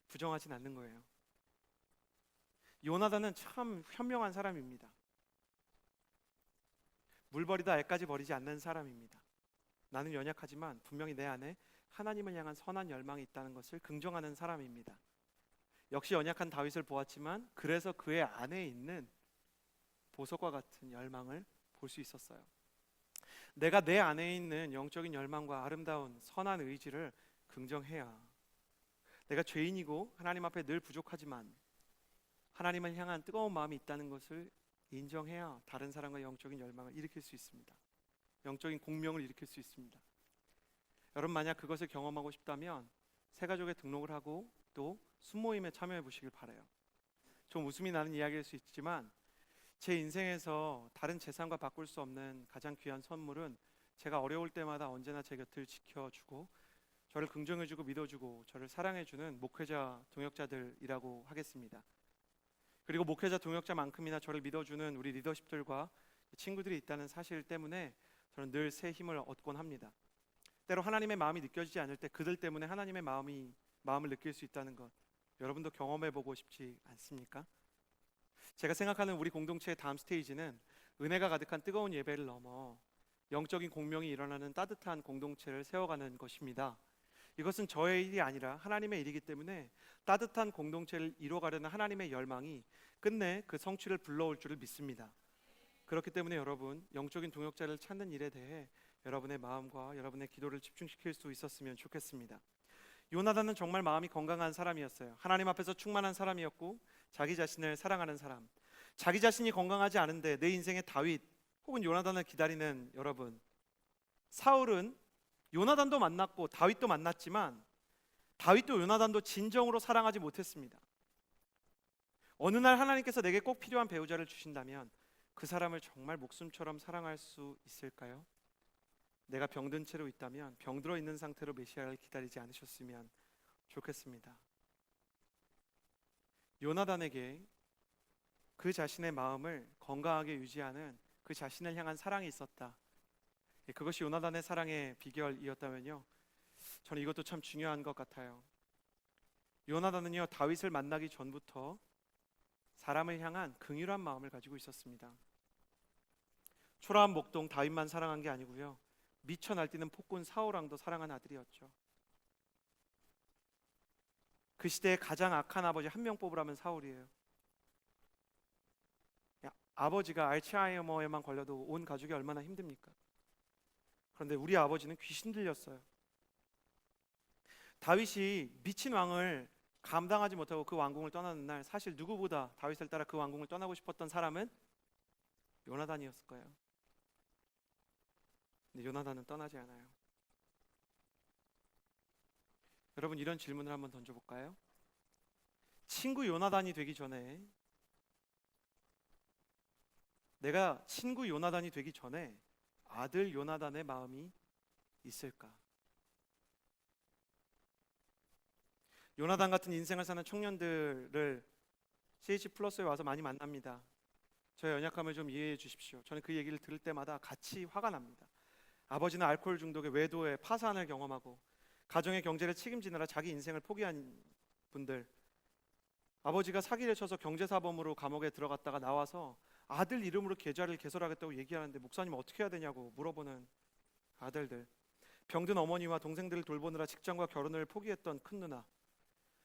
부정하진 않는 거예요. 요나단은 참 현명한 사람입니다. 물 버리다 애까지 버리지 않는 사람입니다. 나는 연약하지만 분명히 내 안에 하나님을 향한 선한 열망이 있다는 것을 긍정하는 사람입니다. 역시 연약한 다윗을 보았지만 그래서 그의 안에 있는 보석과 같은 열망을 볼 수 있었어요. 내가 내 안에 있는 영적인 열망과 아름다운 선한 의지를 긍정해야, 내가 죄인이고 하나님 앞에 늘 부족하지만 하나님을 향한 뜨거운 마음이 있다는 것을 인정해야 다른 사람과 영적인 열망을 일으킬 수 있습니다. 영적인 공명을 일으킬 수 있습니다. 여러분 만약 그것을 경험하고 싶다면 새가족에 등록을 하고 또 순모임에 참여해 보시길 바라요. 좀 웃음이 나는 이야기일 수 있지만 제 인생에서 다른 재산과 바꿀 수 없는 가장 귀한 선물은 제가 어려울 때마다 언제나 제 곁을 지켜주고 저를 긍정해주고 믿어주고 저를 사랑해주는 목회자 동역자들이라고 하겠습니다. 그리고 목회자 동역자만큼이나 저를 믿어주는 우리 리더십들과 친구들이 있다는 사실 때문에 저는 늘 새 힘을 얻곤 합니다. 때로 하나님의 마음이 느껴지지 않을 때 그들 때문에 하나님의 마음을 느낄 수 있다는 것, 여러분도 경험해보고 싶지 않습니까? 제가 생각하는 우리 공동체의 다음 스테이지는 은혜가 가득한 뜨거운 예배를 넘어 영적인 공명이 일어나는 따뜻한 공동체를 세워가는 것입니다. 이것은 저의 일이 아니라 하나님의 일이기 때문에 따뜻한 공동체를 이루어가려는 하나님의 열망이 끝내 그 성취를 불러올 줄을 믿습니다. 그렇기 때문에 여러분, 영적인 동역자를 찾는 일에 대해 여러분의 마음과 여러분의 기도를 집중시킬 수 있었으면 좋겠습니다. 요나단은 정말 마음이 건강한 사람이었어요. 하나님 앞에서 충만한 사람이었고 자기 자신을 사랑하는 사람. 자기 자신이 건강하지 않은데 내 인생의 다윗 혹은 요나단을 기다리는 여러분, 사울은 요나단도 만났고 다윗도 만났지만 다윗도 요나단도 진정으로 사랑하지 못했습니다. 어느 날 하나님께서 내게 꼭 필요한 배우자를 주신다면 그 사람을 정말 목숨처럼 사랑할 수 있을까요? 내가 병든 채로 있다면 병들어 있는 상태로 메시아를 기다리지 않으셨으면 좋겠습니다. 요나단에게 그 자신의 마음을 건강하게 유지하는 그 자신을 향한 사랑이 있었다. 그것이 요나단의 사랑의 비결이었다면요, 저는 이것도 참 중요한 것 같아요. 요나단은요, 다윗을 만나기 전부터 사람을 향한 긍휼한 마음을 가지고 있었습니다. 초라한 목동 다윗만 사랑한 게 아니고요, 미쳐 날뛰는 폭군 사울왕도 사랑한 아들이었죠. 그 시대에 가장 악한 아버지 한 명 뽑으라면 사울이에요. 아버지가 알츠하이머에만 걸려도 온 가족이 얼마나 힘듭니까? 그런데 우리 아버지는 귀신 들렸어요. 다윗이 미친 왕을 감당하지 못하고 그 왕궁을 떠나는 날, 사실 누구보다 다윗을 따라 그 왕궁을 떠나고 싶었던 사람은 요나단이었을 거예요. 근데 요나단은 떠나지 않아요. 여러분, 이런 질문을 한번 던져볼까요? 친구 요나단이 되기 전에, 내가 친구 요나단이 되기 전에 아들 요나단의 마음이 있을까? 요나단 같은 인생을 사는 청년들을 CH 플러스에 와서 많이 만납니다. 저의 연약함을 좀 이해해 주십시오. 저는 그 얘기를 들을 때마다 같이 화가 납니다. 아버지는 알코올 중독에 외도에 파산을 경험하고 가정의 경제를 책임지느라 자기 인생을 포기한 분들, 아버지가 사기를 쳐서 경제사범으로 감옥에 들어갔다가 나와서 아들 이름으로 계좌를 개설하겠다고 얘기하는데 목사님 어떻게 해야 되냐고 물어보는 아들들, 병든 어머니와 동생들을 돌보느라 직장과 결혼을 포기했던 큰 누나,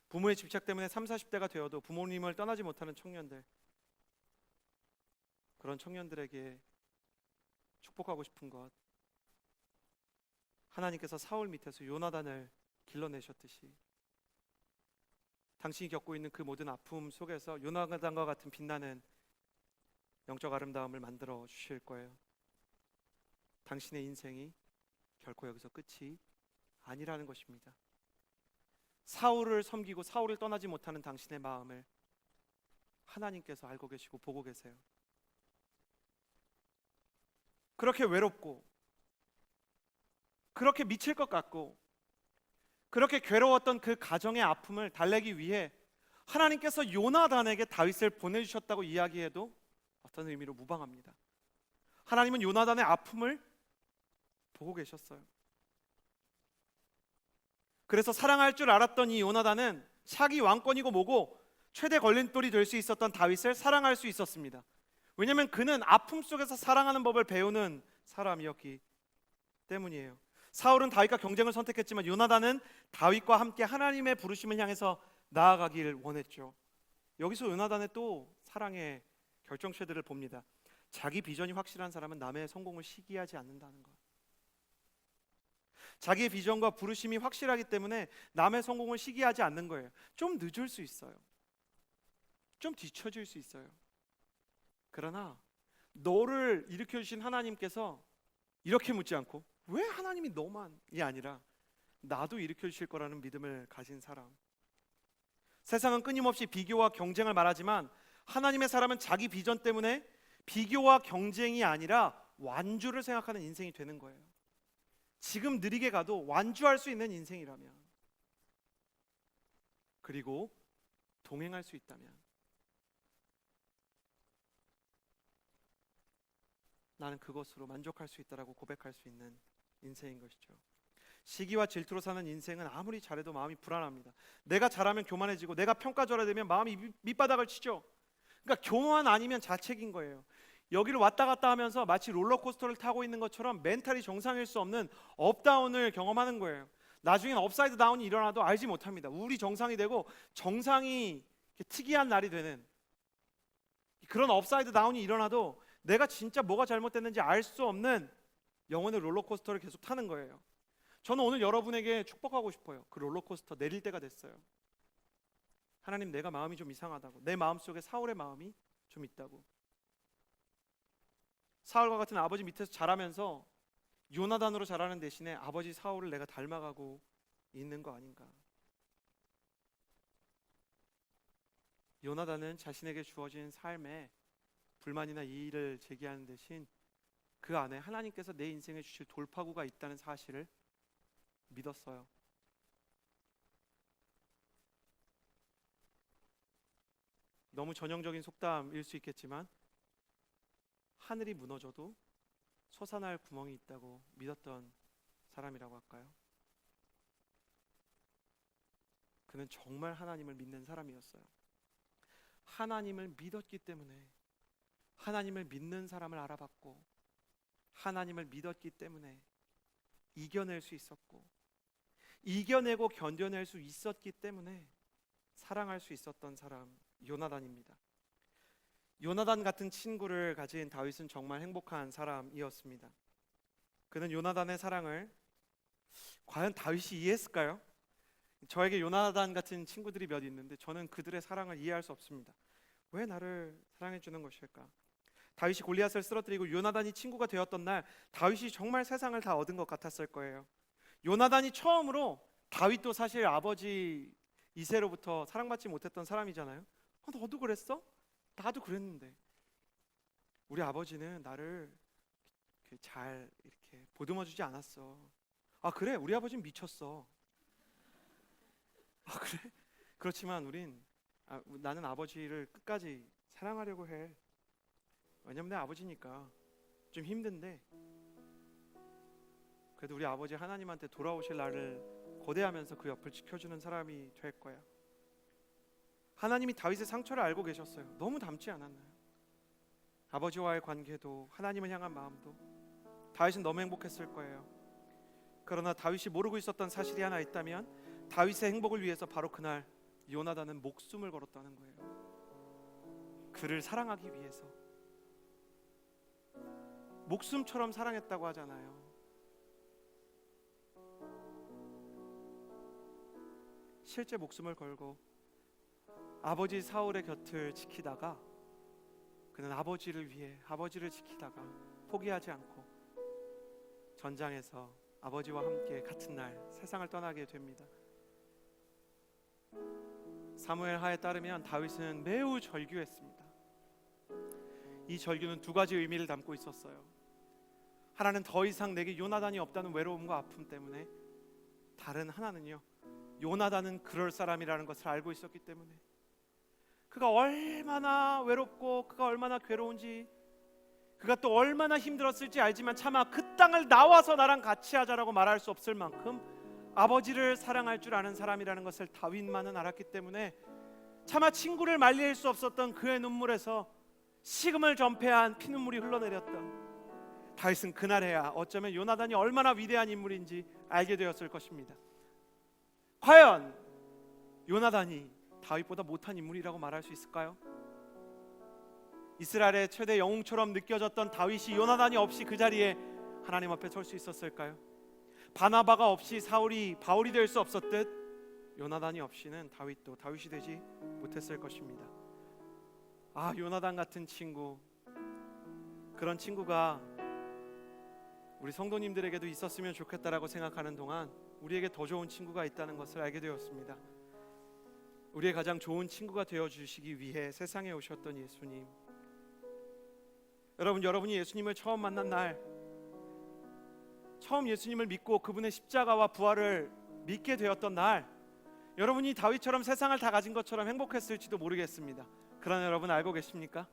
부모의 집착 때문에 30, 40대가 되어도 부모님을 떠나지 못하는 청년들, 그런 청년들에게 축복하고 싶은 것, 하나님께서 사울 밑에서 요나단을 길러내셨듯이 당신이 겪고 있는 그 모든 아픔 속에서 요나단과 같은 빛나는 영적 아름다움을 만들어 주실 거예요. 당신의 인생이 결코 여기서 끝이 아니라는 것입니다. 사울을 섬기고 사울을 떠나지 못하는 당신의 마음을 하나님께서 알고 계시고 보고 계세요. 그렇게 외롭고 그렇게 미칠 것 같고 그렇게 괴로웠던 그 가정의 아픔을 달래기 위해 하나님께서 요나단에게 다윗을 보내주셨다고 이야기해도 어떤 의미로 무방합니다. 하나님은 요나단의 아픔을 보고 계셨어요. 그래서 사랑할 줄 알았던 이 요나단은 차기 왕권이고 뭐고 최대 걸림돌이 될 수 있었던 다윗을 사랑할 수 있었습니다. 왜냐하면 그는 아픔 속에서 사랑하는 법을 배우는 사람이었기 때문이에요. 사울은 다윗과 경쟁을 선택했지만 요나단은 다윗과 함께 하나님의 부르심을 향해서 나아가길 원했죠. 여기서 요나단의 또 사랑의 결정체들을 봅니다. 자기 비전이 확실한 사람은 남의 성공을 시기하지 않는다는 것. 자기의 비전과 부르심이 확실하기 때문에 남의 성공을 시기하지 않는 거예요. 좀 늦을 수 있어요. 좀 뒤처질 수 있어요. 그러나 너를 일으켜 주신 하나님께서 이렇게 묻지 않고 왜 하나님이 너만이 아니라 나도 일으켜 주실 거라는 믿음을 가진 사람. 세상은 끊임없이 비교와 경쟁을 말하지만 하나님의 사람은 자기 비전 때문에 비교와 경쟁이 아니라 완주를 생각하는 인생이 되는 거예요. 지금 느리게 가도 완주할 수 있는 인생이라면, 그리고 동행할 수 있다면, 나는 그것으로 만족할 수 있다라고 고백할 수 있는 인생인 것이죠. 시기와 질투로 사는 인생은 아무리 잘해도 마음이 불안합니다. 내가 잘하면 교만해지고 내가 평가절하되면 마음이 밑바닥을 치죠. 그러니까 교만 아니면 자책인 거예요. 여기를 왔다 갔다 하면서 마치 롤러코스터를 타고 있는 것처럼 멘탈이 정상일 수 없는 업다운을 경험하는 거예요. 나중엔 업사이드 다운이 일어나도 알지 못합니다. 우울이 정상이 되고 정상이 특이한 날이 되는 그런 업사이드 다운이 일어나도 내가 진짜 뭐가 잘못됐는지 알 수 없는 영혼의 롤러코스터를 계속 타는 거예요. 저는 오늘 여러분에게 축복하고 싶어요. 그 롤러코스터 내릴 때가 됐어요. 하나님, 내가 마음이 좀 이상하다고, 내 마음속에 사울의 마음이 좀 있다고. 사울과 같은 아버지 밑에서 자라면서 요나단으로 자라는 대신에 아버지 사울을 내가 닮아가고 있는 거 아닌가. 요나단은 자신에게 주어진 삶에 불만이나 이의를 제기하는 대신 그 안에 하나님께서 내 인생에 주실 돌파구가 있다는 사실을 믿었어요. 너무 전형적인 속담일 수 있겠지만 하늘이 무너져도 솟아날 구멍이 있다고 믿었던 사람이라고 할까요? 그는 정말 하나님을 믿는 사람이었어요. 하나님을 믿었기 때문에, 하나님을 믿는 사람을 알아봤고, 하나님을 믿었기 때문에 이겨낼 수 있었고, 이겨내고 견뎌낼 수 있었기 때문에 사랑할 수 있었던 사람, 요나단입니다. 요나단 같은 친구를 가진 다윗은 정말 행복한 사람이었습니다. 그는 요나단의 사랑을 과연 다윗이 이해했을까요? 저에게 요나단 같은 친구들이 몇 있는데 저는 그들의 사랑을 이해할 수 없습니다. 왜 나를 사랑해 주는 것일까? 다윗이 골리앗을 쓰러뜨리고 요나단이 친구가 되었던 날, 다윗이 정말 세상을 다 얻은 것 같았을 거예요. 요나단이 처음으로, 다윗도 사실 아버지 이새로부터 사랑받지 못했던 사람이잖아요. 너도 그랬어? 나도 그랬는데. 우리 아버지는 나를 잘 이렇게 보듬어주지 않았어. 아 그래? 우리 아버지는 미쳤어. 아 그래? 그렇지만 나는 아버지를 끝까지 사랑하려고 해. 왜냐면 내 아버지니까. 좀 힘든데 그래도 우리 아버지 하나님한테 돌아오실 날을 고대하면서 그 옆을 지켜주는 사람이 될 거야. 하나님이 다윗의 상처를 알고 계셨어요. 너무 닮지 않았나요? 아버지와의 관계도 하나님을 향한 마음도 다윗은 너무 행복했을 거예요. 그러나 다윗이 모르고 있었던 사실이 하나 있다면, 다윗의 행복을 위해서 바로 그날 요나단은 목숨을 걸었다는 거예요. 그를 사랑하기 위해서. 목숨처럼 사랑했다고 하잖아요. 실제 목숨을 걸고 아버지 사울의 곁을 지키다가 그는 아버지를 위해 아버지를 지키다가 포기하지 않고 전장에서 아버지와 함께 같은 날 세상을 떠나게 됩니다. 사무엘 하에 따르면 다윗은 매우 절규했습니다. 이 절규는 두 가지 의미를 담고 있었어요. 하나는 더 이상 내게 요나단이 없다는 외로움과 아픔 때문에, 다른 하나는요, 요나단은 그럴 사람이라는 것을 알고 있었기 때문에, 그가 얼마나 외롭고 그가 얼마나 괴로운지, 그가 또 얼마나 힘들었을지 알지만 차마 그 땅을 나와서 나랑 같이 하자라고 말할 수 없을 만큼 아버지를 사랑할 줄 아는 사람이라는 것을 다윗만은 알았기 때문에 차마 친구를 말릴 수 없었던 그의 눈물에서 식음을 전폐한 피눈물이 흘러내렸던 다윗은 그날에야 어쩌면 요나단이 얼마나 위대한 인물인지 알게 되었을 것입니다. 과연 요나단이 다윗보다 못한 인물이라고 말할 수 있을까요? 이스라엘의 최대 영웅처럼 느껴졌던 다윗이 요나단이 없이 그 자리에 하나님 앞에 설 수 있었을까요? 바나바가 없이 사울이 바울이 될 수 없었듯 요나단이 없이는 다윗도 다윗이 되지 못했을 것입니다. 요나단 같은 친구, 그런 친구가 우리 성도님들에게도 있었으면 좋겠다라고 생각하는 동안 우리에게 더 좋은 친구가 있다는 것을 알게 되었습니다. 우리의 가장 좋은 친구가 되어주시기 위해 세상에 오셨던 예수님. 여러분이 예수님을 처음 만난 날, 처음 예수님을 믿고 그분의 십자가와 부활을 믿게 되었던 날, 여러분이 다윗처럼 세상을 다 가진 것처럼 행복했을지도 모르겠습니다. 그러나 여러분 알고 계십니까?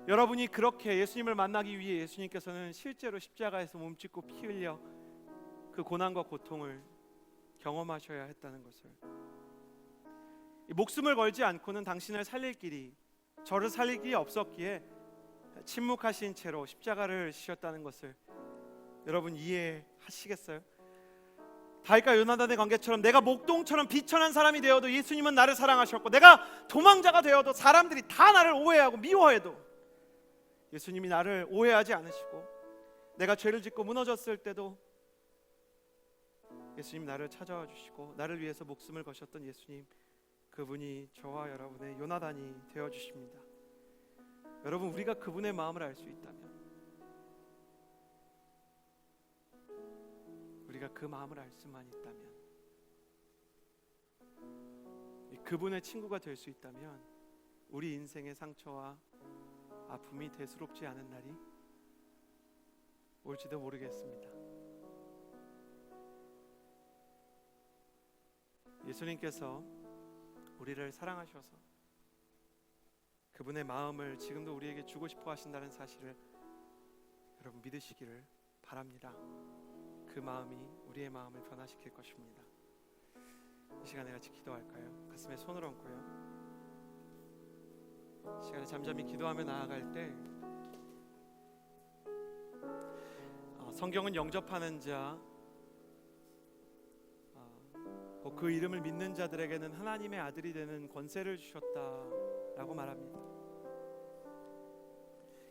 여러분이 그렇게 예수님을 만나기 위해 예수님께서는 실제로 십자가에서 몸짓고 피 흘려 그 고난과 고통을 경험하셔야 했다는 것을, 목숨을 걸지 않고는 당신을 살릴 길이, 저를 살릴 길이 없었기에 침묵하신 채로 십자가를 지셨다는 것을 여러분 이해하시겠어요? 다윗과 요나단의 관계처럼 내가 목동처럼 비천한 사람이 되어도 예수님은 나를 사랑하셨고, 내가 도망자가 되어도 사람들이 다 나를 오해하고 미워해도 예수님이 나를 오해하지 않으시고, 내가 죄를 짓고 무너졌을 때도 예수님 나를 찾아와 주시고 나를 위해서 목숨을 거셨던 예수님, 그분이 저와 여러분의 요나단이 되어주십니다. 여러분, 우리가 그분의 마음을 알 수 있다면, 우리가 그 마음을 알 수만 있다면, 그분의 친구가 될 수 있다면 우리 인생의 상처와 아픔이 대수롭지 않은 날이 올지도 모르겠습니다. 예수님께서 우리를 사랑하셔서 그분의 마음을 지금도 우리에게 주고 싶어 하신다는 사실을 여러분 믿으시기를 바랍니다. 그 마음이 우리의 마음을 변화시킬 것입니다. 이 시간에 같이 기도할까요? 가슴에 손을 얹고요. 시간에 잠잠히 기도하며 나아갈 때, 성경은 영접하는 자, 그 이름을 믿는 자들에게는 하나님의 아들이 되는 권세를 주셨다라고 말합니다.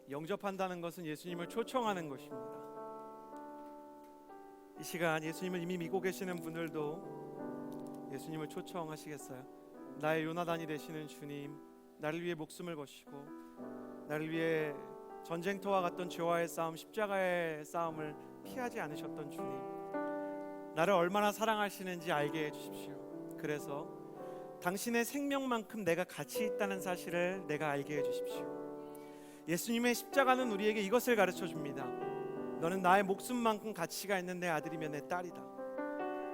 영접한다는 것은 예수님을 초청하는 것입니다. 이 시간 예수님을 이미 믿고 계시는 분들도 예수님을 초청하시겠어요? 나의 요나단이 되시는 주님, 나를 위해 목숨을 거시고 나를 위해 전쟁터와 같던 죄와의 싸움, 십자가의 싸움을 피하지 않으셨던 주님, 나를 얼마나 사랑하시는지 알게 해주십시오. 그래서 당신의 생명만큼 내가 가치 있다는 사실을 내가 알게 해주십시오. 예수님의 십자가는 우리에게 이것을 가르쳐줍니다. 너는 나의 목숨만큼 가치가 있는 내 아들이며 내 딸이다.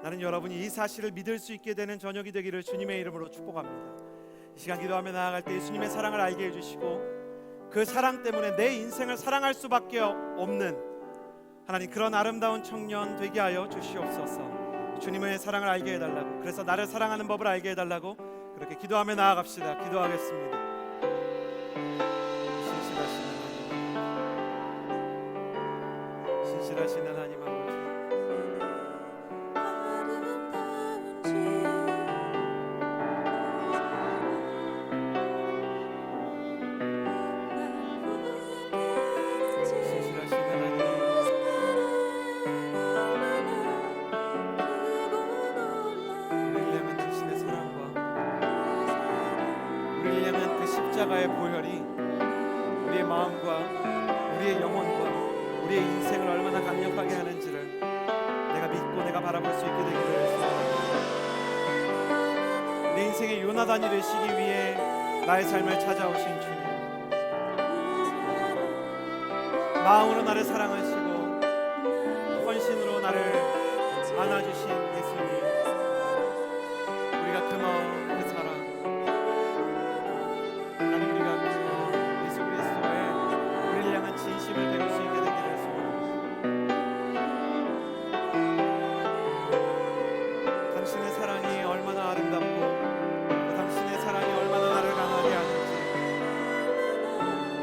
나는 여러분이 이 사실을 믿을 수 있게 되는 저녁이 되기를 주님의 이름으로 축복합니다. 이 시간 기도하며 나아갈 때 예수님의 사랑을 알게 해주시고, 그 사랑 때문에 내 인생을 사랑할 수밖에 없는 하나님, 그런 아름다운 청년 되게 하여 주시옵소서. 주님의 사랑을 알게 해달라고, 그래서 나를 사랑하는 법을 알게 해달라고 그렇게 기도하며 나아갑시다. 기도하겠습니다. 신실하신 하나님 아버지, 우리의 영혼과 우리의 인생을 얼마나 강력하게 하는지를 내가 믿고 내가 바라볼 수 있게 되기를 소원합니다. 내 인생의 요나단이 되시기 위해 나의 삶을 찾아오신 주님, 마음으로 나를 사랑하시고 헌신으로 나를 안아주신 예수님, 우리가 그 마음, 그 사랑, 하나님, 우리가 그 예수 그리스도의 우리를 향한 진심을 배울 수 있게 되기를 소원합니다. 당신의 사랑이 얼마나 아름답고 당신의 사랑이 얼마나 나를 강하게 하는지,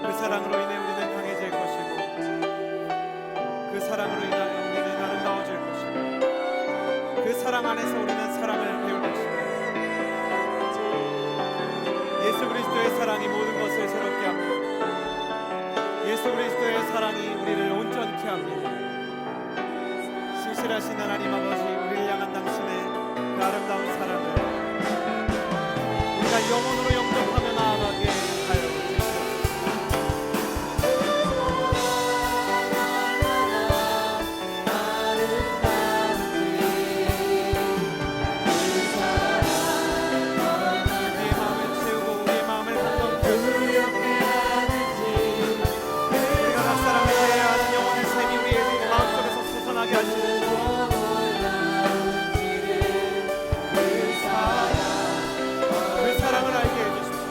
그 사랑으로 인해 우리는 강해질 것이고 그 사랑으로 인하여 우리는 아름다워질 것이고 그 사랑 안에서 우리는 사랑을 배울 것이고 예수 그리스도의 사랑이 모든 것을 새롭게 합니다. 예수 그리스도의 사랑이 우리를 온전케 합니다. 신실하신 하나님 아버지, 우리를 향한 당신의 그 아름다운 사랑을 우리가 영혼으로 영접하며 나아가게 하여 주시옵소서. 우리의 마음을 채우고 우리의 마음을 감동케 우리가 각 사람에 대해 아는 영혼의 샘이 우리의 마음속에서 솟아나게 하시는 그 사랑을 알게 해주십시오.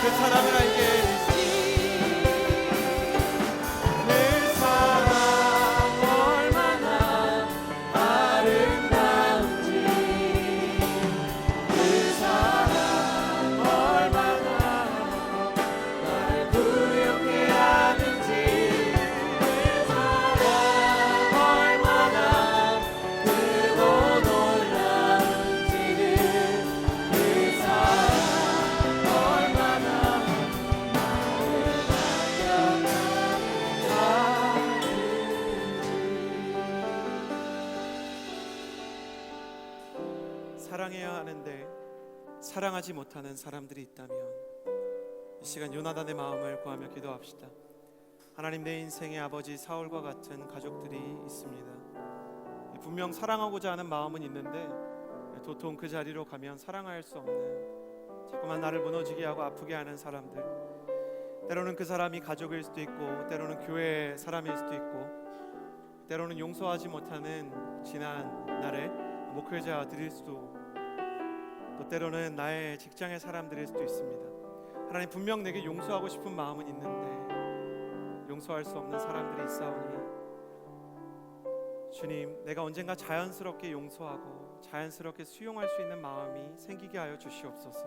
그 사랑을 알게 해주십시오. 그 사랑 얼마나 아름다운지, 그 사랑 얼마나 나를 부욕해 하는지, 그 사랑 얼마나 크고 놀라운지를, 그 사랑 얼마나 사랑해야 하는데 사랑하지 못하는 사람들이 있다면 이 시간 요나단의 마음을 구하며 기도합시다. 하나님, 내 인생의 아버지 사울과 같은 가족들이 있습니다. 분명 사랑하고자 하는 마음은 있는데 도통 그 자리로 가면 사랑할 수 없는, 자꾸만 나를 무너지게 하고 아프게 하는 사람들, 때로는 그 사람이 가족일 수도 있고 때로는 교회 사람일 수도 있고 때로는 용서하지 못하는 지난 날의 목회자들일 수도, 또 때로는 나의 직장의 사람들일 수도 있습니다. 하나님, 분명 내게 용서하고 싶은 마음은 있는데 용서할 수 없는 사람들이 있사오니 주님, 내가 언젠가 자연스럽게 용서하고 자연스럽게 수용할 수 있는 마음이 생기게 하여 주시옵소서.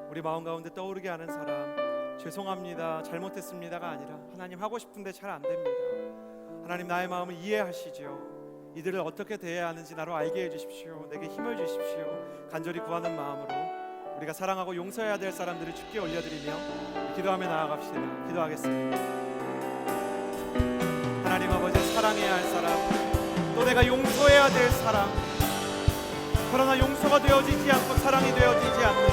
우리 마음 가운데 떠오르게 하는 사람, 죄송합니다, 잘못했습니다가 아니라 하나님, 하고 싶은데 잘 안 됩니다. 하나님, 나의 마음을 이해하시죠. 이들을 어떻게 대해야 하는지 나로 알게 해주십시오. 내게 힘을 주십시오. 간절히 구하는 마음으로 우리가 사랑하고 용서해야 될 사람들을 주께 올려드리며 기도하며 나아갑시다. 기도하겠습니다. 하나님 아버지, 사랑해야 할 사람, 또 내가 용서해야 될 사람, 그러나 용서가 되어지지 않고 사랑이 되어지지 않는,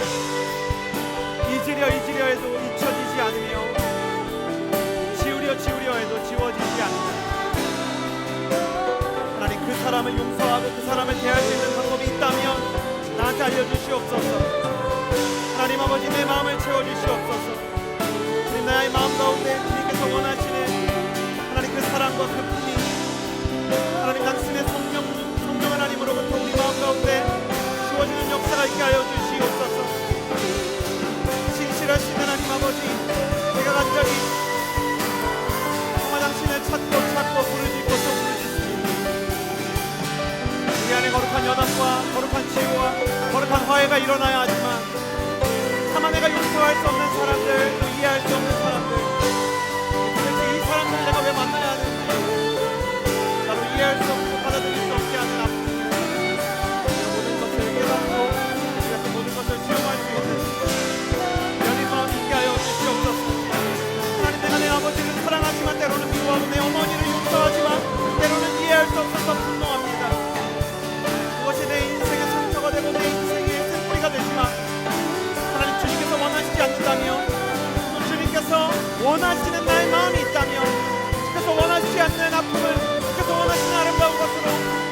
잊으려 해도 잊혀지지 않으며 지우려 해도 지워지지 않는 하나님, 그 사람을 용서하고 그 사람을 대할 수 있는 방법이 있다면 나한테 알려주시옵소서. 하나님 아버지, 내 마음을 채워주시옵소서. 주님, 나의 마음 가운데 주님께서 원하시는 하나님 그 사랑과 그 품이, 하나님 당신의 성령 하나님으로부터 우리 마음 가운데 주어지는 역사가 있게 하여 주시옵소서. 신실하신 하나님 아버지, 제가 간절히 정말 당신을 찾고 부르짖고 또 부르짖습니다. 우리 안에 거룩한 연합과 거룩한 치유와 거룩한 화해가 일어나야 하지만 차마 내가 용서할 수 없는 사람들, 또 이해할 수 없는 사람들, 도대체 이 사람들 내가 왜 만나야 하는지 나도 이해할 수 없고 받아들일 수 없게 하는 아픔, 모든 것을 깨닫고 우리가 그 모든 것을 수용할 수 있는 연인 마음이 있게 하여 주시옵소서. 하나님, 내가 내 아버지를 사랑하지만 때로는 미워하고 내 어머니를 용서하지만 때로는 이해할 수 없어서 분노합니다. 그것이 내 인생의 상처가 되고 내 인생의 쓴뿌리가 되지만 하나님, 주님께서 원하시지 않는다면 또 원하시는 나의 마음이 있다면, 주께서 원하시지 않는 아픔을 주께서 원하시는 아름다운 것으로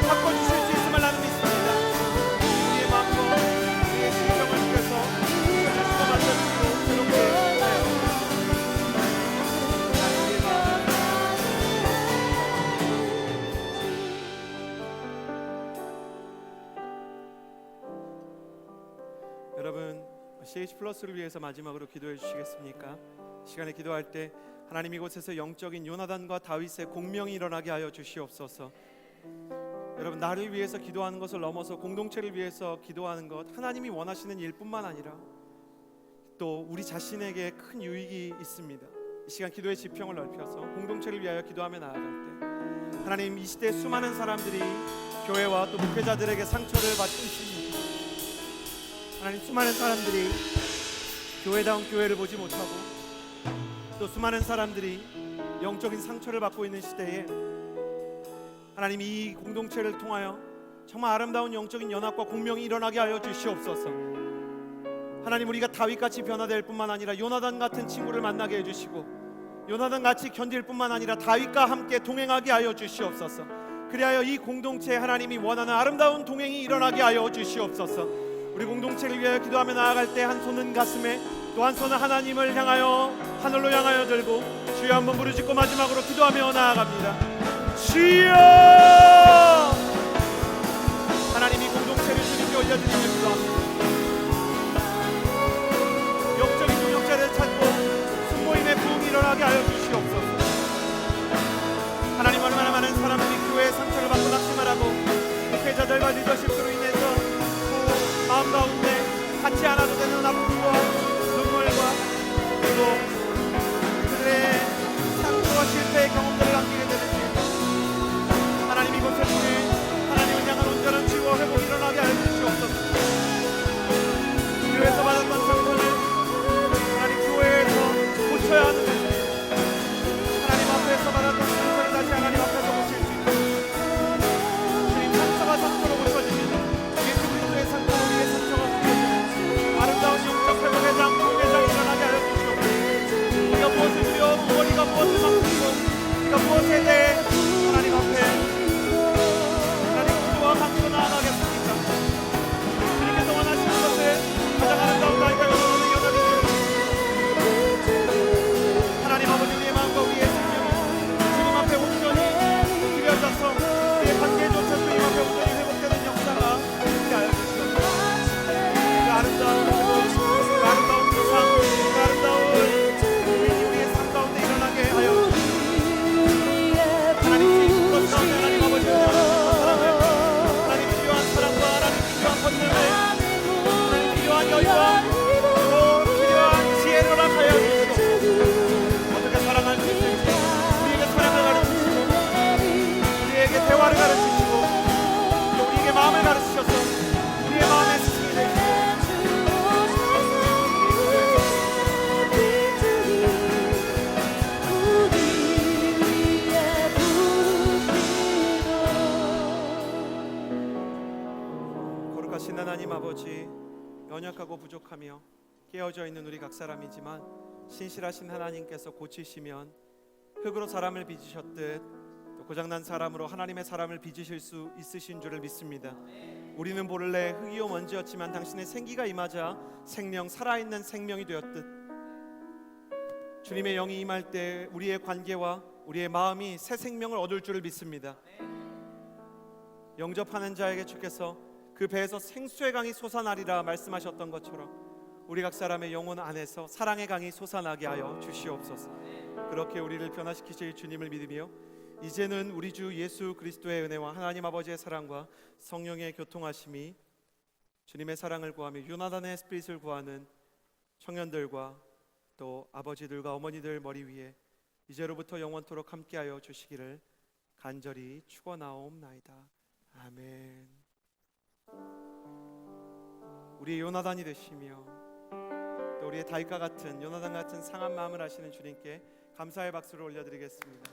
바꿔주실 수 있음을 나는 믿습니다. 우리의 마음과 우리의 심정을 주께서 고쳐주시고 만져주시고 새롭게 해주세요. 우리의 마음을 여러분, CH 플러스를 위해서 마지막으로 기도해 주시겠습니까? 시간에 기도할 때 하나님 이곳에서 영적인 요나단과 다윗의 공명이 일어나게 하여 주시옵소서. 여러분, 나를 위해서 기도하는 것을 넘어서 공동체를 위해서 기도하는 것, 하나님이 원하시는 일뿐만 아니라 또 우리 자신에게 큰 유익이 있습니다. 이 시간 기도의 지평을 넓혀서 공동체를 위하여 기도하며 나아갈 때 하나님, 이 시대 수많은 사람들이 교회와 또 목회자들에게 상처를 받고 있습니다. 하나님, 수많은 사람들이 교회다운 교회를 보지 못하고 또 수많은 사람들이 영적인 상처를 받고 있는 시대에 하나님, 이 공동체를 통하여 정말 아름다운 영적인 연합과 공명이 일어나게 하여 주시옵소서. 하나님, 우리가 다윗같이 변화될 뿐만 아니라 요나단 같은 친구를 만나게 해주시고 요나단 같이 견딜 뿐만 아니라 다윗과 함께 동행하게 하여 주시옵소서. 그리하여 이 공동체에 하나님이 원하는 아름다운 동행이 일어나게 하여 주시옵소서. 우리 공동체를 위하여 기도하며 나아갈 때 한 손은 가슴에 또 한 손은 하나님을 향하여 하늘로 향하여 들고 주여 한번 부르짖고 마지막으로 기도하며 나아갑니다. 주여! 하나님, 이 공동체를 주님께 올려드리며 기도합니다. 영적인 능력자를 찾고 순모임의 부흥이 일어나게 하여 주시옵소서. 하나님, 얼마나 많은 사람들이 교회의 상처를 받고 낙심하라고 목회자들과 리더십으로 인해서 그 마음 가운데 갖지 않아도 되는 아픔과 눈물과 그리고 그들의 상처와 실패의 경험들을 남기게 되는지, 하나님, 이곳을 통해 하나님을 향한 온전한 치유와 회복이 일어나게 하여 주시옵소서. 교회에서 받았던 상처는 하나님 교회에서 고쳐야 하는 것입니다. 하나님 앞에서 받았던 상처를 다시 하나님 앞에서 고칠 수 있도록 주님, 상처가 상처로 고쳐집니다. 예수 그리스도의 상처로 우리의 상처가 고쳐집니다. 아름다운 영적 회복의 장, 회장이 일어나게 하여 주시옵소서. 우리가 무엇을 두려워하고 우리가 무엇을 망치고 우리가 무엇에 대해 하나님 앞에 하나님 기도와 강구로 나아가겠습니까? 주님께서 원하시는 것을 가장 아름다운 나이가 원하는 여자들이 하나님 아버지, 우리의 마음과 우리의 생명이 주님 앞에 온전히 드려져서 우리의 관계조차 주님 앞에 온전히 회복되는 역사가 있게 하여 주시옵소서. 그 아름다운 회복, 그 아름다운 부상, 그 아름다운 우리의 삶 가운데 일어나게 하여 주시옵소서. 하나님, 주님 것 가운데 하나님 아버지 하나님 필요한 사랑과 하나님 필요한 권능을 하나님 필요한 여유와 또 필요한 지혜를 허락하여 주시옵소서. 어떻게 사랑할 수 있을지 우리에게 사랑을 가르치시고 우리에게 대화를 가르치시고 또 우리에게 마음을 가르치셔서 우리의 마음의 스승이 되시고 거룩하신 하나님 아버지, 연약하고 부족하며 깨어져 있는 우리 각 사람이지만 신실하신 하나님께서 고치시면 흙으로 사람을 빚으셨듯 또 고장난 사람으로 하나님의 사람을 빚으실 수 있으신 줄을 믿습니다. 우리는 본래 흙이요 먼지였지만 당신의 생기가 임하자 생명, 살아있는 생명이 되었듯 주님의 영이 임할 때 우리의 관계와 우리의 마음이 새 생명을 얻을 줄을 믿습니다. 영접하는 자에게 주께서 그 배에서 생수의 강이 솟아나리라 말씀하셨던 것처럼 우리 각 사람의 영혼 안에서 사랑의 강이 솟아나게 하여 주시옵소서. 그렇게 우리를 변화시키실 주님을 믿으며 이제는 우리 주 예수 그리스도의 은혜와 하나님 아버지의 사랑과 성령의 교통하심이 주님의 사랑을 구하며 요나단의 스피릿을 구하는 청년들과 또 아버지들과 어머니들 머리 위에 이제로부터 영원토록 함께하여 주시기를 간절히 축원하옵나이다. 아멘. 우리의 요나단이 되시며 또 우리의 다윗과 같은 요나단 같은 상한 마음을 하시는 주님께 감사의 박수를 올려드리겠습니다.